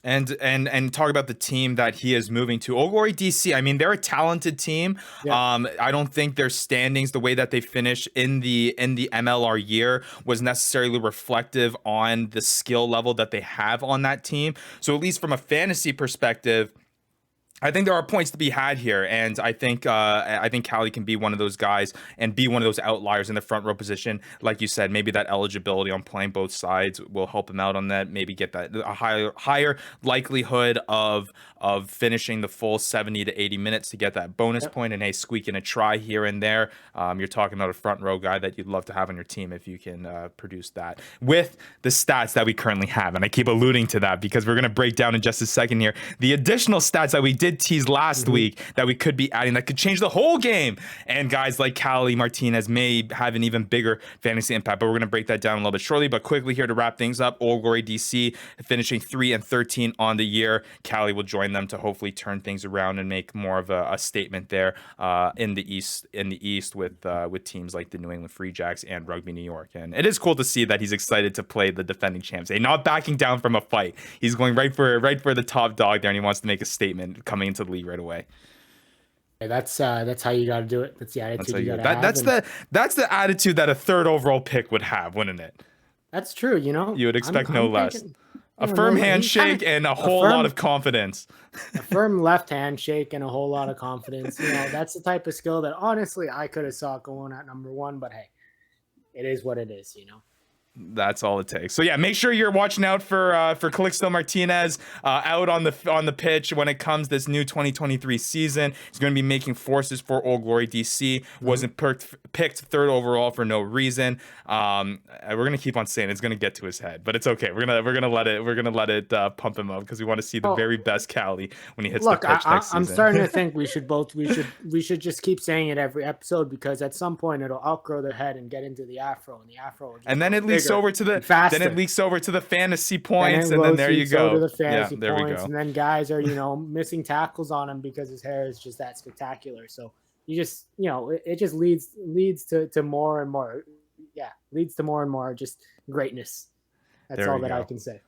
A: And talk about the team that he is moving to. Old Glory DC, I mean, they're a talented team. Yeah. I don't think their standings, the way that they finish in the MLR year, was necessarily reflective on the skill level that they have on that team. So at least from a fantasy perspective, I think there are points to be had here, and I think Cali can be one of those guys and be one of those outliers in the front row position. Like you said, maybe that eligibility on playing both sides will help him out on that. Maybe get that a higher likelihood of finishing the full 70 to 80 minutes to get that bonus point, and hey, squeaking a try here and there. You're talking about a front row guy that you'd love to have on your team if you can produce that with the stats that we currently have. And I keep alluding to that because we're going to break down in just a second here the additional stats that we did tease last week that we could be adding that could change the whole game, and guys like Calixto Martinez may have an even bigger fantasy impact, but we're going to break that down a little bit shortly. But quickly here to wrap things up, Old Glory DC finishing 3-13 on the year. Cali will join them to hopefully turn things around and make more of a statement there in the east with teams like the New England Free Jacks and Rugby New York. And it is cool to see that he's excited to play the defending champs. They're not backing down from a fight. He's going right for the top dog there, and he wants to make a statement coming into the league right away.
C: That's how you got to do it. That's the attitude you got to have.
A: That's the attitude that a third overall pick would have, wouldn't it?
C: That's true. You know,
A: you would expect no less. A firm handshake and a whole lot of confidence.
C: A firm left handshake and a whole lot of confidence. You know, that's the type of skill that honestly I could have saw going at number one. But hey, it is what it is. You know.
A: That's all it takes. So yeah, make sure you're watching out for Calixto Martinez out on the pitch when it comes this new 2023 season. He's going to be making forces for Old Glory DC. Wasn't picked third overall for no reason. We're gonna keep on saying it's going to get to his head, but it's okay. We're gonna let it pump him up because we want to see the very best Cali when he hits the pitch next season.
C: I'm starting to think we should just keep saying it every episode, because at some point it'll outgrow their head and get into the Afro, and the Afro.
A: And then it leaks over to the fantasy points, and then there you go.
C: To the fantasy points, and then guys are missing tackles on him because his hair is just that spectacular. So you just it just leads to more and more. Yeah, leads to more and more just greatness. That's all that I can say.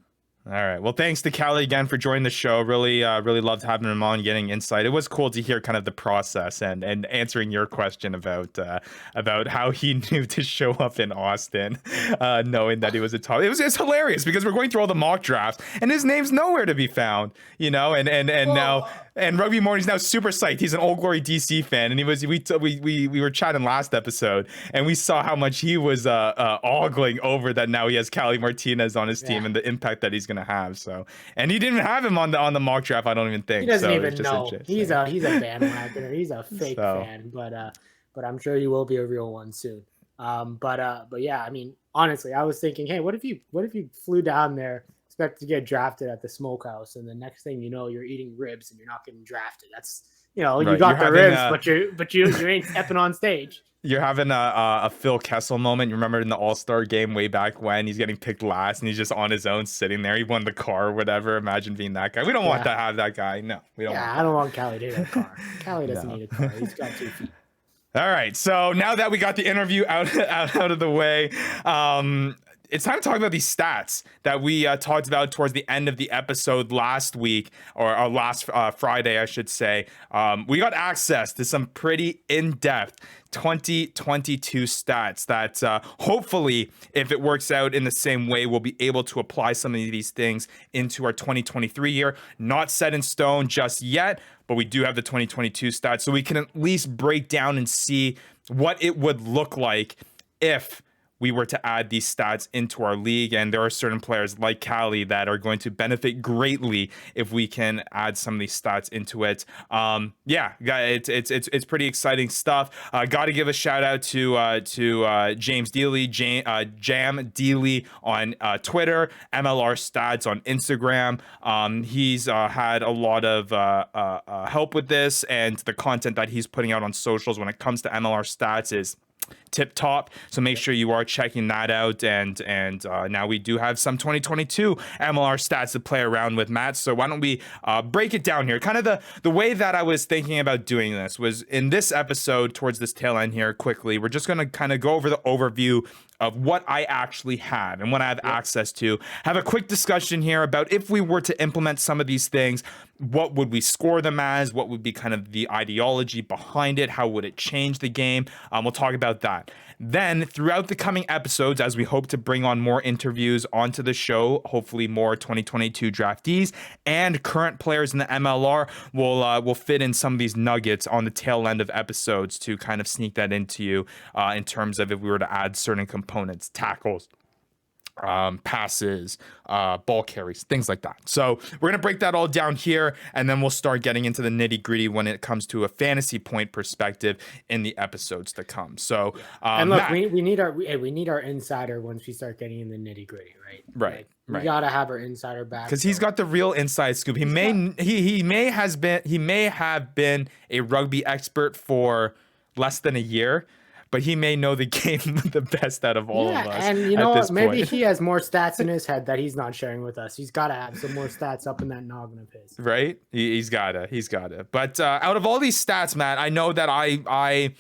A: All right. Well, thanks to Cali again for joining the show. Really loved having him on, getting insight. It was cool to hear kind of the process and answering your question about how he knew to show up in Austin, knowing that he was a top. It's hilarious because we're going through all the mock drafts and his name's nowhere to be found, now. And Rugby Morning's now super psyched. He's an Old Glory DC fan, and we were chatting last episode, and we saw how much he was ogling over that. Now he has Calixto Martinez on his team and the impact that he's going to have. So, and he didn't have him on the mock draft. I don't even think
C: he doesn't even know. He's a bandwagoner. He's a fake fan, but I'm sure he will be a real one soon. But yeah, I mean, honestly, I was thinking, hey, what if you flew down there, expect to get drafted at the smokehouse, and the next thing you know, you're eating ribs and you're not getting drafted. That's you got the ribs, but you ain't stepping on stage.
A: You're having a Phil Kessel moment. You remember in the All-Star game way back when he's getting picked last and he's just on his own sitting there. He won the car or whatever. Imagine being that guy. We don't want to have that guy. No, we don't.
C: Yeah, I don't want Cali to have a car. Cali doesn't need a car. He's got 2 feet.
A: All right. So now that we got the interview out of the way, it's time to talk about these stats that we talked about towards the end of the episode last week, or last Friday, I should say. We got access to some pretty in-depth 2022 stats that hopefully, if it works out in the same way, we'll be able to apply some of these things into our 2023 year. Not set in stone just yet, but we do have the 2022 stats, so we can at least break down and see what it would look like if we were to add these stats into our league. And there are certain players like Cali that are going to benefit greatly if we can add some of these stats into it. It's pretty exciting stuff. Got to give a shout out to James Dealey, Jam Dealey on Twitter, MLR Stats on Instagram. He's had a lot of help with this, and the content that he's putting out on socials when it comes to MLR Stats is tip top, so make sure you are checking that out. And now we do have some 2022 MLR stats to play around with, Matt. So why don't we break it down here? Kind of the way that I was thinking about doing this was in this episode, towards this tail end here, quickly, we're just going to kind of go over the overview of what I actually have and what I have access to. Have a quick discussion here about if we were to implement some of these things, what would we score them as? What would be kind of the ideology behind it? How would it change the game? We'll talk about that. Then throughout the coming episodes, as we hope to bring on more interviews onto the show, hopefully more 2022 draftees and current players in the MLR, we'll fit in some of these nuggets on the tail end of episodes to kind of sneak that into you in terms of if we were to add certain components, tackles, passes, ball carries, things like that. So we're going to break that all down here, and then we'll start getting into the nitty gritty when it comes to a fantasy point perspective in the episodes to come. So,
C: and look, Matt, we need our insider once we start getting in the nitty gritty, right?
A: Right.
C: We gotta have our insider back
A: because he's got the real inside scoop. He may have been a rugby expert for less than a year, but he may know the game the best out of all of us.
C: And you know what? Maybe he has more stats in his head that he's not sharing with us. He's got to have some more stats up in that noggin of his.
A: Right? He's got to. But out of all these stats, Matt, I know that I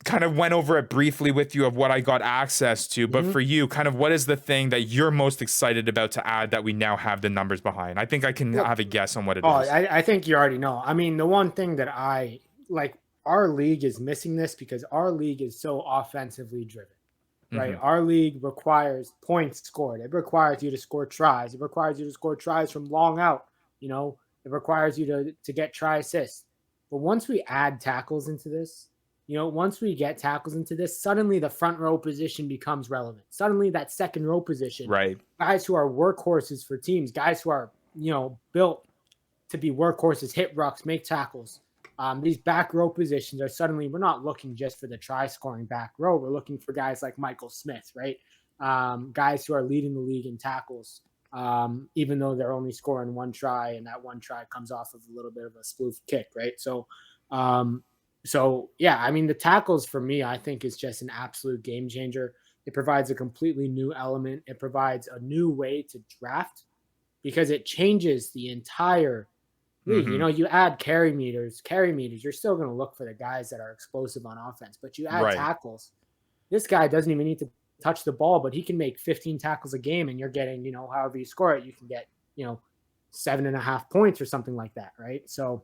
A: kind of went over it briefly with you of what I got access to. But for you, kind of what is the thing that you're most excited about to add that we now have the numbers behind? I think I can have a guess on what it is.
C: I think you already know. I mean, the one thing that I like, our league is missing this because our league is so offensively driven, right? Our league requires points scored. It requires you to score tries. It requires you to score tries from long out. You know, it requires you to get try assists. But once we add tackles into this, once we get tackles into this, suddenly the front row position becomes relevant. Suddenly that second row position,
A: right?
C: Guys who are workhorses for teams, guys who are, built to be workhorses, hit rucks, make tackles. These back row positions are suddenly, we're not looking just for the try scoring back row. We're looking for guys like Michael Smith, right? Guys who are leading the league in tackles, even though they're only scoring one try, and that one try comes off of a little bit of a spoof kick, right? So yeah, I mean, the tackles for me, I think is just an absolute game changer. It provides a completely new element. It provides a new way to draft because it changes the entire league. You add carry meters, you're still going to look for the guys that are explosive on offense, but you add tackles. This guy doesn't even need to touch the ball, but he can make 15 tackles a game, and you're getting, however you score it, you can get, 7.5 points or something like that, right? So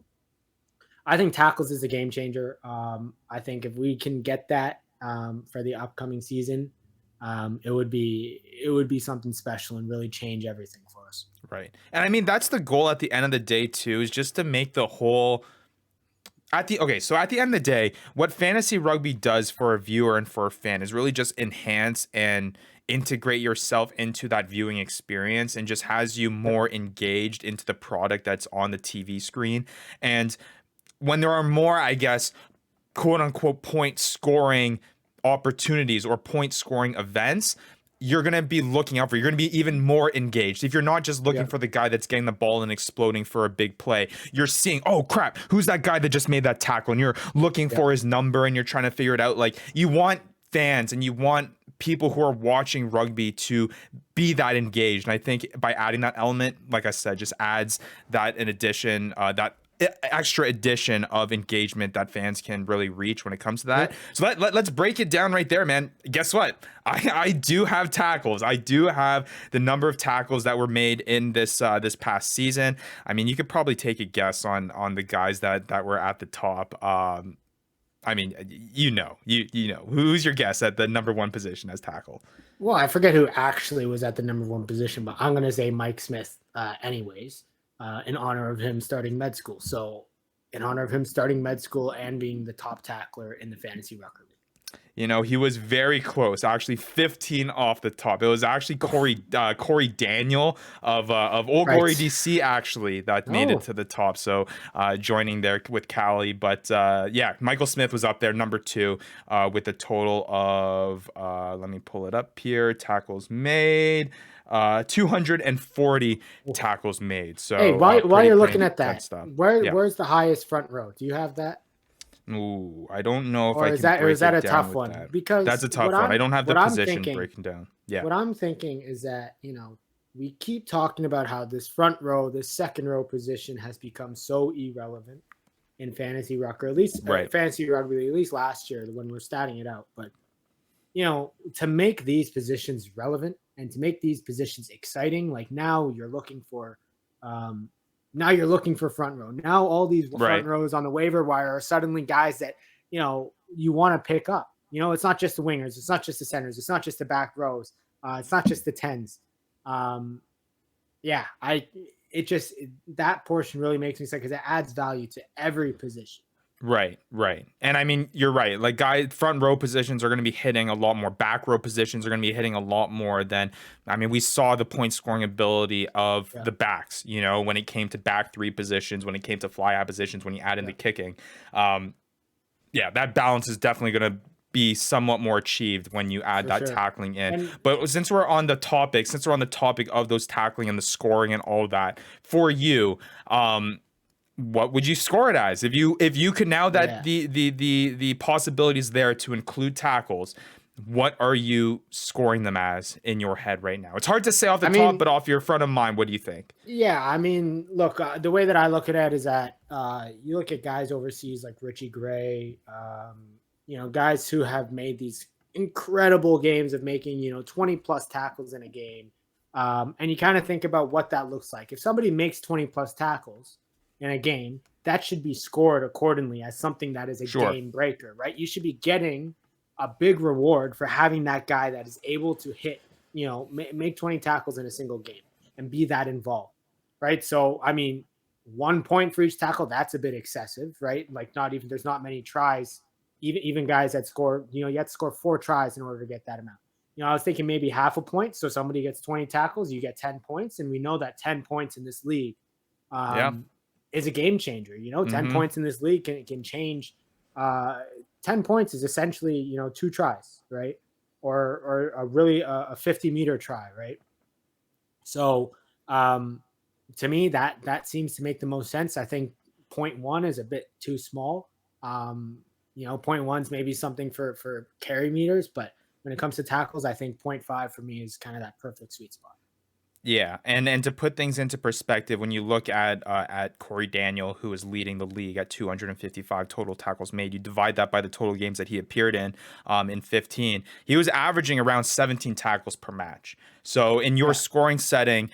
C: I think tackles is a game changer. I think if we can get that for the upcoming season, it would be something special and really change everything for us.
A: Right. And I mean, that's the goal at the end of the day too, is just to make the whole so at the end of the day, what fantasy rugby does for a viewer and for a fan is really just enhance and integrate yourself into that viewing experience, and just has you more engaged into the product that's on the TV screen. And when there are more, I guess, quote unquote, point scoring opportunities or point scoring events, you're going to be looking out for. You're going to be even more engaged. If you're not just looking for the guy that's getting the ball and exploding for a big play, you're seeing, oh crap, who's that guy that just made that tackle? And you're looking for his number, and you're trying to figure it out. Like, you want fans and you want people who are watching rugby to be that engaged. And I think by adding that element, like I said, just adds that in addition, that extra addition of engagement that fans can really reach when it comes to that. So let's break it down right there, man. Guess what? I do have tackles. I do have the number of tackles that were made in this past season. I mean, you could probably take a guess on the guys that were at the top. I mean, you know, who's your guess at the number one position as tackle?
C: Well, I forget who actually was at the number one position, but I'm going to say Mike Smith anyways. In honor of him starting med school. So in honor of him starting med school and being the top tackler in the Fantasy Rucker League.
A: You know, he was very close, actually 15 off the top. It was actually Corey Daniel of Old Glory DC actually that made it to the top. So joining there with Cali, but yeah, Michael Smith was up there number 2 with a total of let me pull it up here. Tackles made. 240 tackles made. So
C: hey, while you're looking at that, where's the highest front row? Do you have that?
A: Ooh, I don't know if I can
C: break is that a tough
A: one?
C: That. Because
A: that's a tough one. I don't have the position breaking down. Yeah.
C: What I'm thinking is that, you know, we keep talking about how this front row, this second row position has become so irrelevant in fantasy rucker, at least fantasy rugby, at least last year when we're starting it out. But, you know, to make these positions relevant and to make these positions exciting, like now you're looking for front row. Now all these front rows on the waiver wire are suddenly guys that, you know, you want to pick up. You know, it's not just the wingers. It's not just the centers. It's not just the back rows. It's not just the 10s. That portion really makes me sad because it adds value to every position.
A: Right. And I mean, you're right. Like front row positions are going to be hitting a lot more. Back row positions are going to be hitting a lot more than, I mean, we saw the point scoring ability of the backs, you know, when it came to back 3 positions, when it came to fly out positions, when you add in the kicking. That balance is definitely going to be somewhat more achieved when you add tackling in. But since we're on the topic of those tackling and the scoring and all that, for you, what would you score it as if you could, now that the possibilities there to include tackles, what are you scoring them as in your head right now? It's hard to say off the top, but off your front of mind, what do you think?
C: Yeah, I mean, look, the way that I look at it is that you look at guys overseas like Richie Gray, you know, guys who have made these incredible games of making, you know, 20 plus tackles in a game. And you kind of think about what that looks like. If somebody makes 20 plus tackles in a game, that should be scored accordingly as something that is a game breaker, right? You should be getting a big reward for having that guy that is able to hit, you know, make 20 tackles in a single game and be that involved, right? So, I mean, 1 point for each tackle, that's a bit excessive, right? Like there's not many tries, even guys that score, you know, you have to score 4 tries in order to get that amount. You know, I was thinking maybe half a point. So somebody gets 20 tackles, you get 10 points. And we know that 10 points in this league, is a game changer. You know, 10 points in this league can change. 10 points is essentially, you know, 2 tries, right? Or a really a 50-meter try, right? So to me, that seems to make the most sense. I think 0.1 is a bit too small. You know, 0.1 is maybe something for carry meters, but when it comes to tackles, I think 0.5 for me is kind of that perfect sweet spot.
A: Yeah, and to put things into perspective, when you look at Corey Daniel, who is leading the league at 255 total tackles made, you divide that by the total games that he appeared in 15. He was averaging around 17 tackles per match. So in your scoring setting,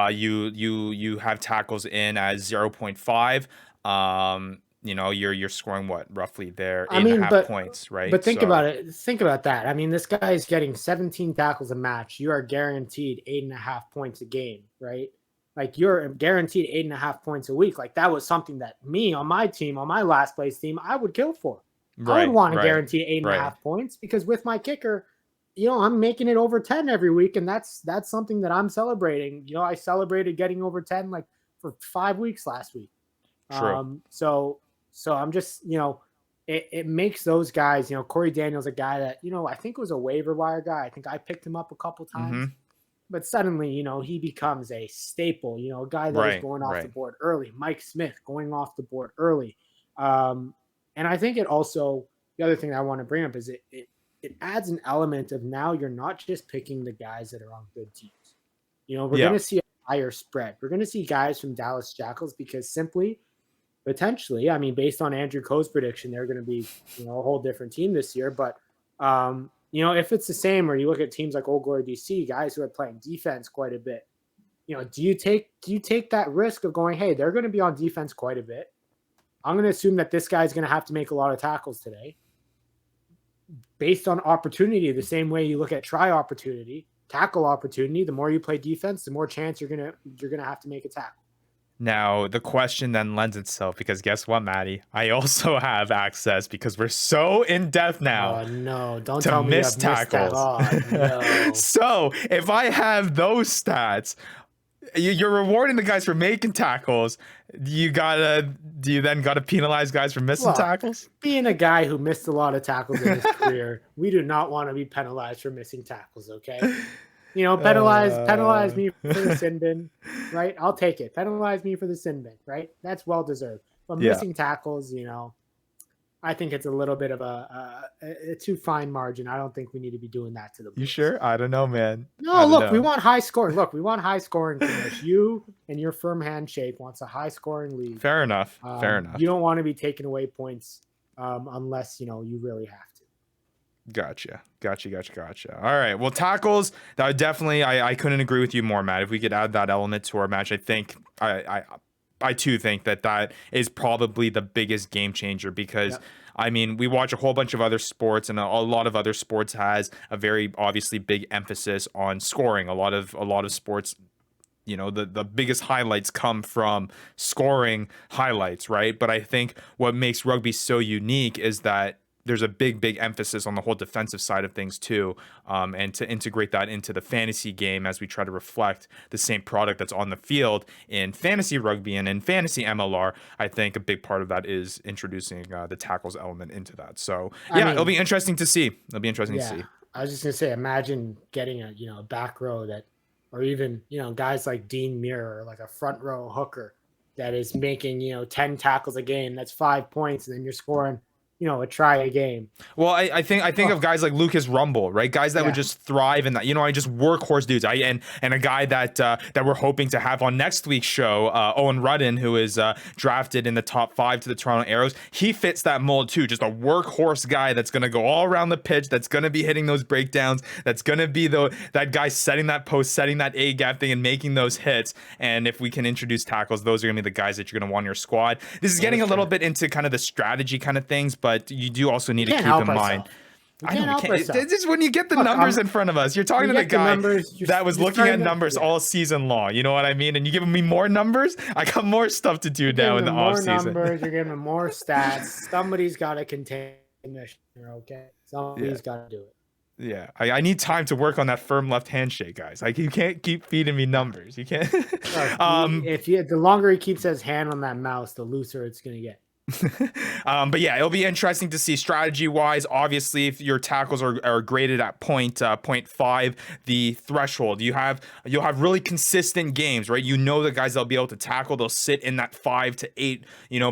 A: you have tackles in as 0.5. You know, you're scoring what roughly there, 8.5 points, right?
C: But think about it. Think about that. I mean, this guy is getting 17 tackles a match. You are guaranteed 8.5 points a game, right? Like you're guaranteed 8.5 points a week. Like that was something that me on my team, on my last place team, I would kill for. I would want to guarantee 8.5 points because with my kicker, you know, I'm making it over 10 every week, and that's something that I'm celebrating. You know, I celebrated getting over 10 like for 5 weeks last week.
A: True.
C: So I'm just, you know, it makes those guys, you know, Corey Daniel's a guy that, you know, I think was a waiver wire guy. I think I picked him up a couple times, but suddenly, you know, he becomes a staple, you know, a guy that is going off the board early. Mike Smith going off the board early. And I think it also, the other thing that I want to bring up is it adds an element of now you're not just picking the guys that are on good teams. You know, we're going to see a higher spread. We're going to see guys from Dallas Jackals because simply, potentially, I mean, based on Andrew Coe's prediction, they're going to be, you know, a whole different team this year. But, you know, if it's the same, or you look at teams like Old Glory DC, guys who are playing defense quite a bit, you know, do you take that risk of going, hey, they're going to be on defense quite a bit. I'm going to assume that this guy's going to have to make a lot of tackles today. Based on opportunity, the same way you look at try opportunity, tackle opportunity, the more you play defense, the more chance you're going to have to make a tackle.
A: Now, the question then lends itself because guess what, Maddie? I also have access because we're so in depth now.
C: Oh, no. Don't
A: to
C: tell me you
A: miss
C: have missed that.
A: tackles.
C: Oh, no.
A: So if I have those stats, you're rewarding the guys for making tackles. Do you then gotta penalize guys for missing tackles?
C: Being a guy who missed a lot of tackles in his career, we do not want to be penalized for missing tackles, okay? You know, penalize me for the sin bin, right? I'll take it. Penalize me for the sin bin, right? That's well deserved. But missing tackles, you know, I think it's a little bit of a too fine margin. I don't think we need to be doing that to the Blues.
A: You sure? I don't know, man.
C: No, look, we want high scoring. Look, we want high scoring. You and your firm handshake wants a high scoring league.
A: Fair enough. Fair enough.
C: You don't want to be taking away points unless, you know, you really have to.
A: Gotcha. All right. Well, tackles, that would definitely, I couldn't agree with you more, Matt. If we could add that element to our match, I think I too think that is probably the biggest game changer because I mean, we watch a whole bunch of other sports and a lot of other sports has a very obviously big emphasis on scoring. A lot of sports, you know, the biggest highlights come from scoring highlights, right? But I think what makes rugby so unique is that there's a big emphasis on the whole defensive side of things too, and to integrate that into the fantasy game as we try to reflect the same product that's on the field in fantasy rugby and in fantasy MLR. I think a big part of that is introducing the tackles element into that. So it'll be interesting to see. To see.
C: I was just gonna say, imagine getting a back row that, or even guys like Dean Muir, or like a front row hooker that is making 10 tackles a game. That's 5 points, and then you're scoring a try a game.
A: Well, I think of guys like Lucas Rumble, right? Guys that would just thrive in that, I just workhorse dudes. And a guy that we're hoping to have on next week's show, Owen Rudden, who is drafted in the top 5 to the Toronto Arrows. He fits that mold too. Just a workhorse guy that's going to go all around the pitch, that's going to be hitting those breakdowns, that's going to be that guy setting that post, setting that A gap thing, and making those hits. And if we can introduce tackles, those are going to be the guys that you're going to want in your squad. This is getting a little bit into kind of the strategy kind of things, but you do also need to keep in mind. This is when you get the numbers in front of us. You're talking to the guy that was looking at numbers all season long. You know what I mean? And you giving me more numbers? I got more stuff to do now in the off season.
C: You're giving them more stats. Somebody's got to contain this. Okay, somebody's got to do it.
A: Yeah, I need time to work on that firm left handshake, guys. Like, you can't keep feeding me numbers. You can't.
C: The longer he keeps his hand on that mouse, the looser it's gonna get.
A: But yeah, it'll be interesting to see strategy wise. Obviously, if your tackles are graded at 0.5, the threshold, you'll have really consistent games, right? The guys that'll be able to tackle, they'll sit in that 5 to 8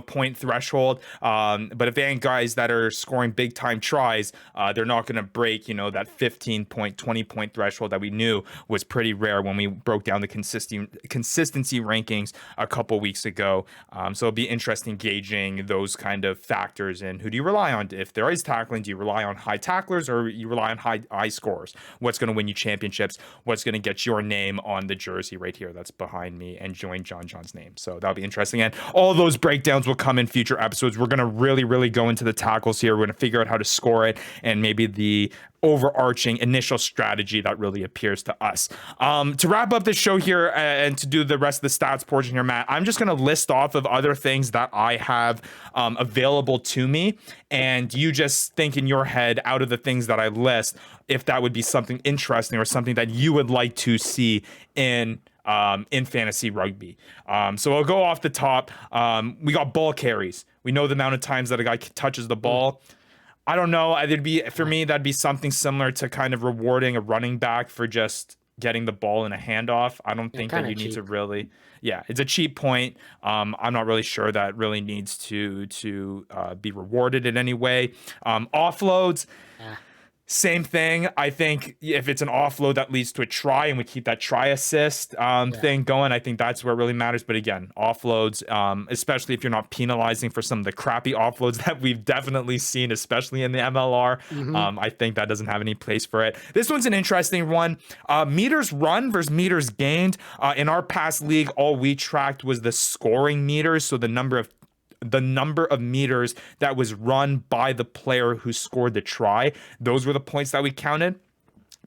A: point threshold. But if they ain't guys that are scoring big time tries, they're not going to break that 15 point, 20 point threshold that we knew was pretty rare when we broke down the consistency rankings a couple weeks ago. So it'll be interesting gauging those kind of factors. And who do you rely on? If there is tackling, do you rely on high tacklers or you rely on high scorers? What's going to win you championships? What's going to get your name on the jersey right here that's behind me and join John's name? So that'll be interesting. And all those breakdowns will come in future episodes. We're going to really go into the tackles here. We're going to figure out how to score it and maybe the overarching initial strategy that really appears to us. To wrap up the show here and to do the rest of the stats portion here, Matt, I'm just going to list off of other things that I have available to me, and you just think in your head out of the things that I list if that would be something interesting or something that you would like to see in fantasy rugby. So I'll go off the top. We got ball carries. We know the amount of times that a guy touches the ball. I don't know. For me, that'd be something similar to kind of rewarding a running back for just getting the ball in a handoff. I don't think that you need to really. Yeah, it's a cheap point. I'm not really sure that really needs to be rewarded in any way. Offloads. Same thing. I think if it's an offload that leads to a try and we keep that try assist thing going, I think that's where it really matters. But again, offloads, especially if you're not penalizing for some of the crappy offloads that we've definitely seen, especially in the MLR, I think that doesn't have any place for it. This one's an interesting one. Meters run versus meters gained. In our past league, all we tracked was the scoring meters, so the number of meters that was run by the player who scored the try. Those were the points that we counted.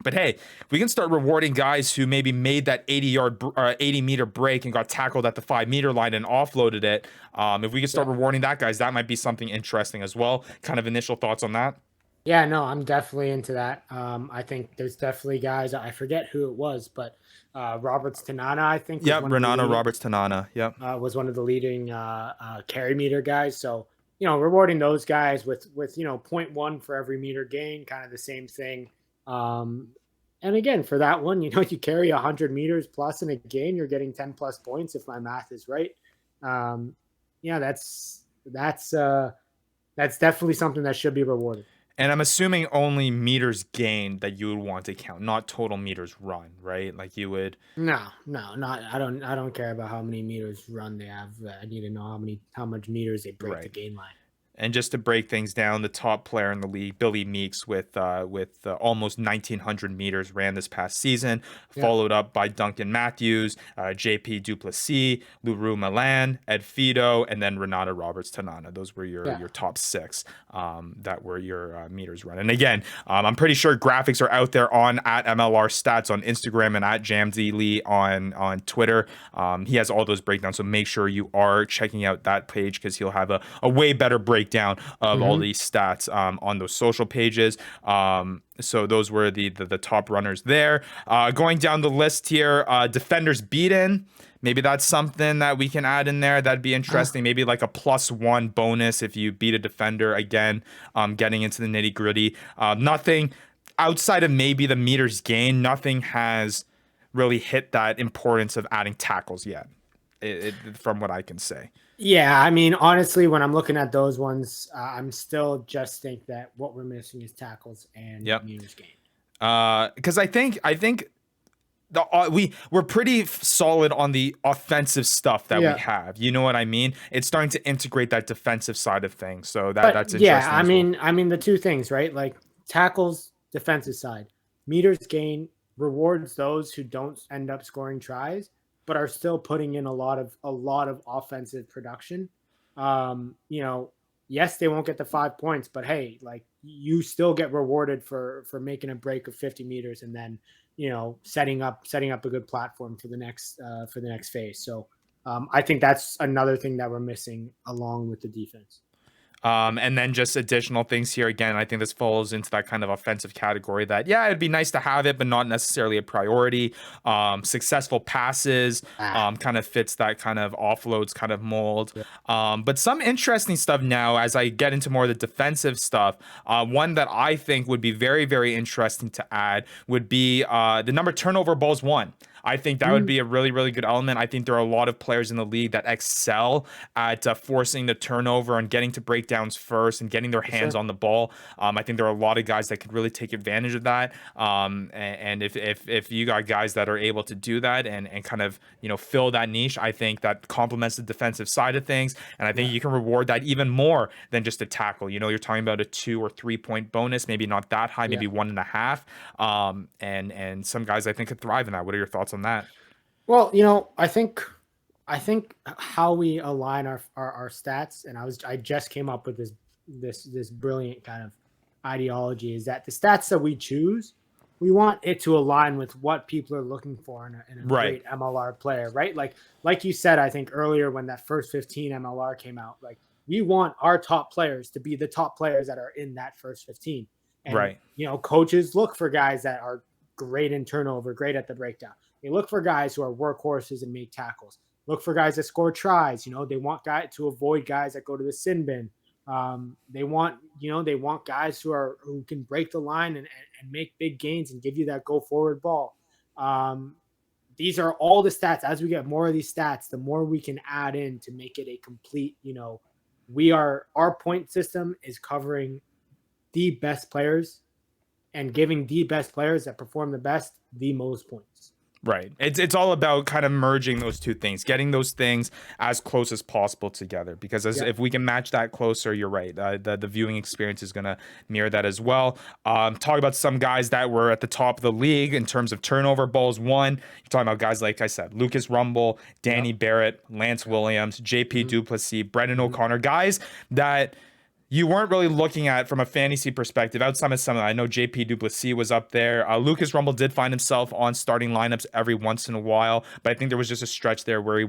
A: But hey, we can start rewarding guys who maybe made that 80-meter break and got tackled at the 5-meter line and offloaded it. If we can start rewarding that, guys, that might be something interesting as well. Kind of initial thoughts on that?
C: Yeah, no, I'm definitely into that. I think there's definitely guys, I forget who it was, but Roberts Tanana, I think.
A: Yep, Renata Roberts Tanana. Yep.
C: Was one of the leading carry meter guys. So, rewarding those guys with 0.1 for every meter gain, kind of the same thing. And again, for that one, you carry 100 meters plus in a game, you're getting 10 plus points if my math is right. That's definitely something that should be rewarded.
A: And I'm assuming only meters gained that you would want to count, not total meters run, right? Like you would.
C: No, not. I don't care about how many meters run they have. I need to know how much meters they break the gain line.
A: And just to break things down, the top player in the league, Billy Meeks, with almost 1,900 meters, ran this past season, followed up by Duncan Matthews, JP Duplessis, Luru Milan, Ed Fido, and then Renata Roberts Tanana. Those were your top 6 that were your meters run. And again, I'm pretty sure graphics are out there on at MLR Stats on Instagram and at Jamsey Lee on Twitter. He has all those breakdowns, so make sure you are checking out that page because he'll have a way better breakdown of all these stats on those social pages. So those were the top runners there. Going down the list here, defenders beaten. Maybe that's something that we can add in there. That'd be interesting. Maybe like a +1 bonus if you beat a defender. Again, getting into the nitty gritty. Nothing outside of maybe the meters gain. Nothing has really hit that importance of adding tackles yet, from what I can say.
C: Yeah, I mean, honestly, when I'm looking at those ones, I'm still just think that what we're missing is tackles and meters gain.
A: Because I think we're pretty solid on the offensive stuff that we have. You know what I mean? It's starting to integrate that defensive side of things. So that's interesting.
C: Yeah, I mean the two things, right? Like tackles, defensive side, meters gain rewards those who don't end up scoring tries, but are still putting in a lot of offensive production. Yes, they won't get the 5 points, but hey, like you still get rewarded for making a break of 50 meters and then, setting up a good platform for the next phase. So I think that's another thing that we're missing along with the defense.
A: And then just additional things here. Again, I think this falls into that kind of offensive category that, it'd be nice to have it, but not necessarily a priority. Successful passes kind of fits that kind of offloads kind of mold. But some interesting stuff now as I get into more of the defensive stuff. One that I think would be very, very interesting to add would be the number of turnover balls won. I think that would be a really, really good element. I think there are a lot of players in the league that excel at forcing the turnover and getting to breakdowns first and getting their hands on the ball. I think there are a lot of guys that could really take advantage of that. And if you got guys that are able to do that and kind of, fill that niche, I think that complements the defensive side of things. And I think you can reward that even more than just a tackle. You're talking about a 2 or 3 point bonus, maybe not that high, maybe 1.5. And some guys I think could thrive in that. What are your thoughts on that?
C: Well, I think how we align our stats, and I just came up with this brilliant kind of ideology, is that the stats that we choose, we want it to align with what people are looking for in a great MLR player, right? Like you said, I think earlier when that first 15 MLR came out, like we want our top players to be the top players that are in that first 15. And, coaches look for guys that are great in turnover, great at the breakdown. They look for guys who are workhorses and make tackles. Look for guys that score tries. They want guys to avoid guys that go to the sin bin. They want guys who can break the line and make big gains and give you that go forward ball. These are all the stats. As we get more of these stats, the more we can add in to make it a complete, our point system is covering the best players and giving the best players that perform the best the most points.
A: Right. It's all about kind of merging those two things, getting those things as close as possible together, because if we can match that closer, you're right. The viewing experience is going to mirror that as well. Talk about some guys that were at the top of the league in terms of turnover balls won. You're talking about guys like I said, Lucas Rumble, Danny Barrett, Lance Williams, JP Duplessis, Brendan O'Connor, guys that you weren't really looking at from a fantasy perspective outside of some. I know JP Duplessis was up there. Lucas Rummel did find himself on starting lineups every once in a while, but I think there was just a stretch there where he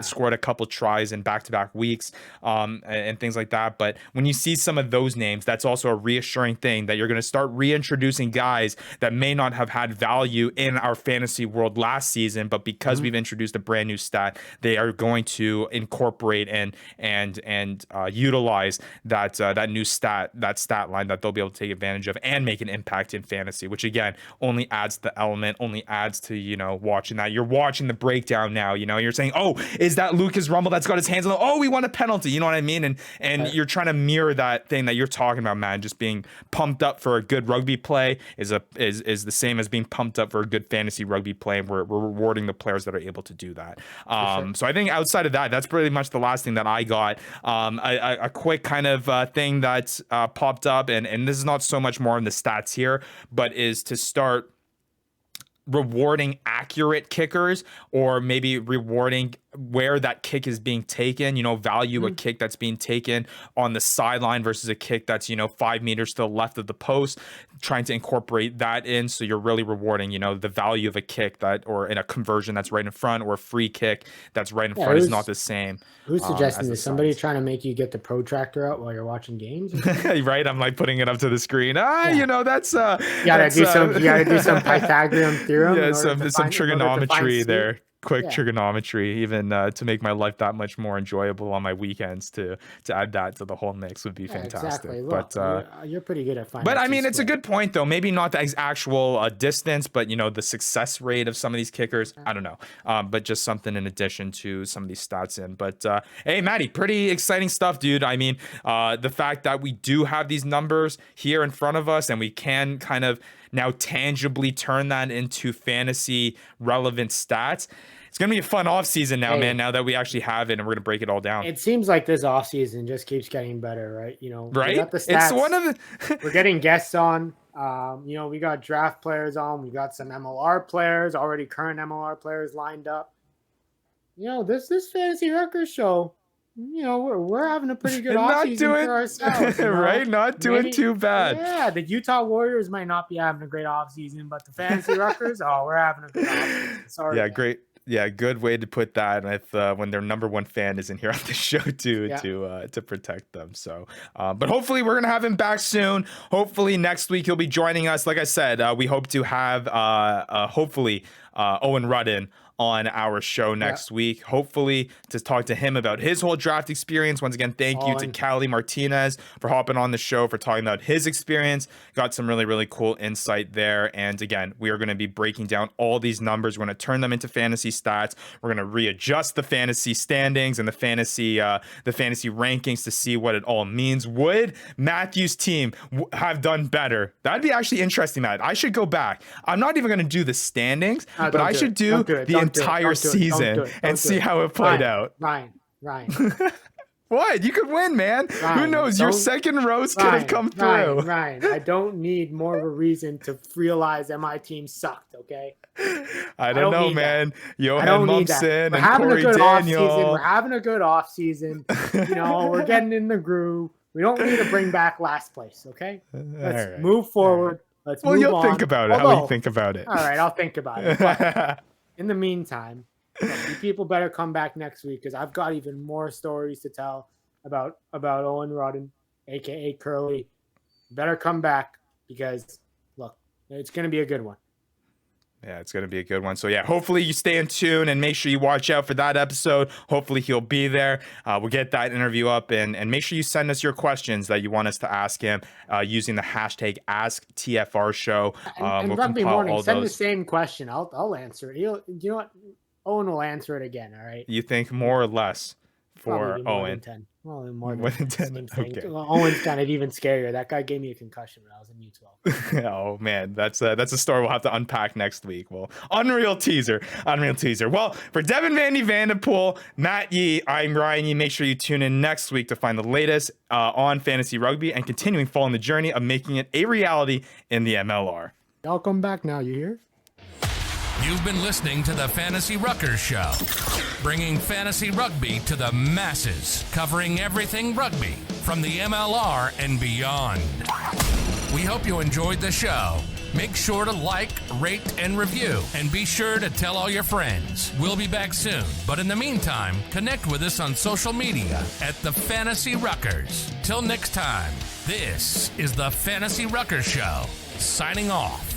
A: scored a couple tries in back-to-back weeks and things like that. But when you see some of those names, that's also a reassuring thing that you're going to start reintroducing guys that may not have had value in our fantasy world last season, but because we've introduced a brand new stat, they are going to incorporate and utilize that new stat line that they'll be able to take advantage of and make an impact in fantasy, which again only adds to the element, only adds to watching that. You're watching the breakdown now, you're saying, oh, is that Lucas Rummel that's got his hands on the, oh, we won a penalty, you know what I mean? And you're trying to mirror that thing that you're talking about, man. Just being pumped up for a good rugby play is the same as being pumped up for a good fantasy rugby play, and we're rewarding the players that are able to do that. So I think outside of that, that's pretty much the last thing that I got. A quick kind of thing that popped up, and this is not so much more in the stats here, but is to start rewarding accurate kickers, or maybe rewarding where that kick is being taken, value a kick that's being taken on the sideline versus a kick that's 5 meters to the left of the post, trying to incorporate that in, so you're really rewarding the value of a kick that, or in a conversion that's right in front, or a free kick that's right in front is not the same.
C: Who's suggesting this? Somebody trying to make you get the protractor out while you're watching games?
A: Right, I'm like putting it up to the screen. That's
C: you gotta do some Pythagorean theorem.
A: Yeah, some trigonometry there. Quick trigonometry, even to make my life that much more enjoyable on my weekends, to add that to the whole mix would be fantastic.
C: Exactly. Look, but you're pretty good at finding.
A: But I mean, it's a good point though. Maybe not the actual distance, but the success rate of some of these kickers. I don't know. But just something in addition to some of these stats in. But hey, Matty, pretty exciting stuff, dude. I mean, the fact that we do have these numbers here in front of us, and we can kind of now tangibly turn that into fantasy relevant stats. It's going to be a fun offseason now, man, now that we actually have it, and we're going to break it all down.
C: It seems like this offseason just keeps getting better, right?
A: Right?
C: We got the stats. It's one of the we're getting guests on. We got draft players on. We got some MLR players, already current MLR players lined up. This Fantasy Ruckers show, we're having a pretty good offseason for ourselves.
A: Right? Not doing too bad.
C: Yeah, the Utah Warriors might not be having a great offseason, but the Fantasy Ruckers, we're having a good offseason. Sorry.
A: Yeah, great. Yeah, good way to put that. And when their number one fan isn't here on the show to protect them. So, but hopefully we're gonna have him back soon. Hopefully next week he'll be joining us. Like I said, we hope to have hopefully Owen Rudden on our show next week, hopefully to talk to him about his whole draft experience. Once again, thank you to Calixto Martinez for hopping on the show, for talking about his experience. Got some really, really cool insight there. And again, we are going to be breaking down all these numbers. We're going to turn them into fantasy stats. We're going to readjust the fantasy standings and the fantasy rankings to see what it all means. Would Matthew's team have done better? That'd be actually interesting, Matt. I should go back. I'm not even going to do the standings, but I should do the entire season and see how it played out.
C: Ryan.
A: What? You could win, man. Ryan, who knows? Your second roast could have come through.
C: Ryan, I don't need more of a reason to realize that my team sucked, okay?
A: I don't know, man. Johan Mumsen and Corey Daniel.
C: We're having a good off season. We're getting in the groove. We don't need to bring back last place, okay? Let's move forward. Let's move on.
A: Well, you'll think about it. How do you think about it?
C: All right, I'll think about it. But in the meantime, you people better come back next week, because I've got even more stories to tell about Owen Rudden, aka Curly. Better come back, because look, it's going to be a good one.
A: Yeah, it's going to be a good one. So, yeah, hopefully you stay in tune and make sure you watch out for that episode. Hopefully he'll be there. We'll get that interview up, and make sure you send us your questions that you want us to ask him using the hashtag AskTFRShow.
C: And
A: we'll
C: Rugby Morning, send the same question. I'll answer it. You know what? Owen will answer it again, all right?
A: You think more or less for Owen?
C: Well, more than 10.
A: Okay.
C: Owen's kind of even scarier. That guy gave me a concussion when I was in U12.
A: Oh man, that's a story we'll have to unpack next week. Well, unreal teaser. Well, for Devin Vandy Vanderpool, Matt Yee, I'm Ryan Yee. Make sure you tune in next week to find the latest on fantasy rugby and continuing following the journey of making it a reality in the MLR.
C: Y'all come back now, you hear?
B: You've been listening to the Fantasy Ruckers Show, bringing fantasy rugby to the masses, covering everything rugby from the MLR and beyond. We hope you enjoyed the show. Make sure to like, rate, and review, and be sure to tell all your friends. We'll be back soon, but in the meantime, connect with us on social media at the Fantasy Ruckers. Till next time, this is the Fantasy Ruckers Show, signing off.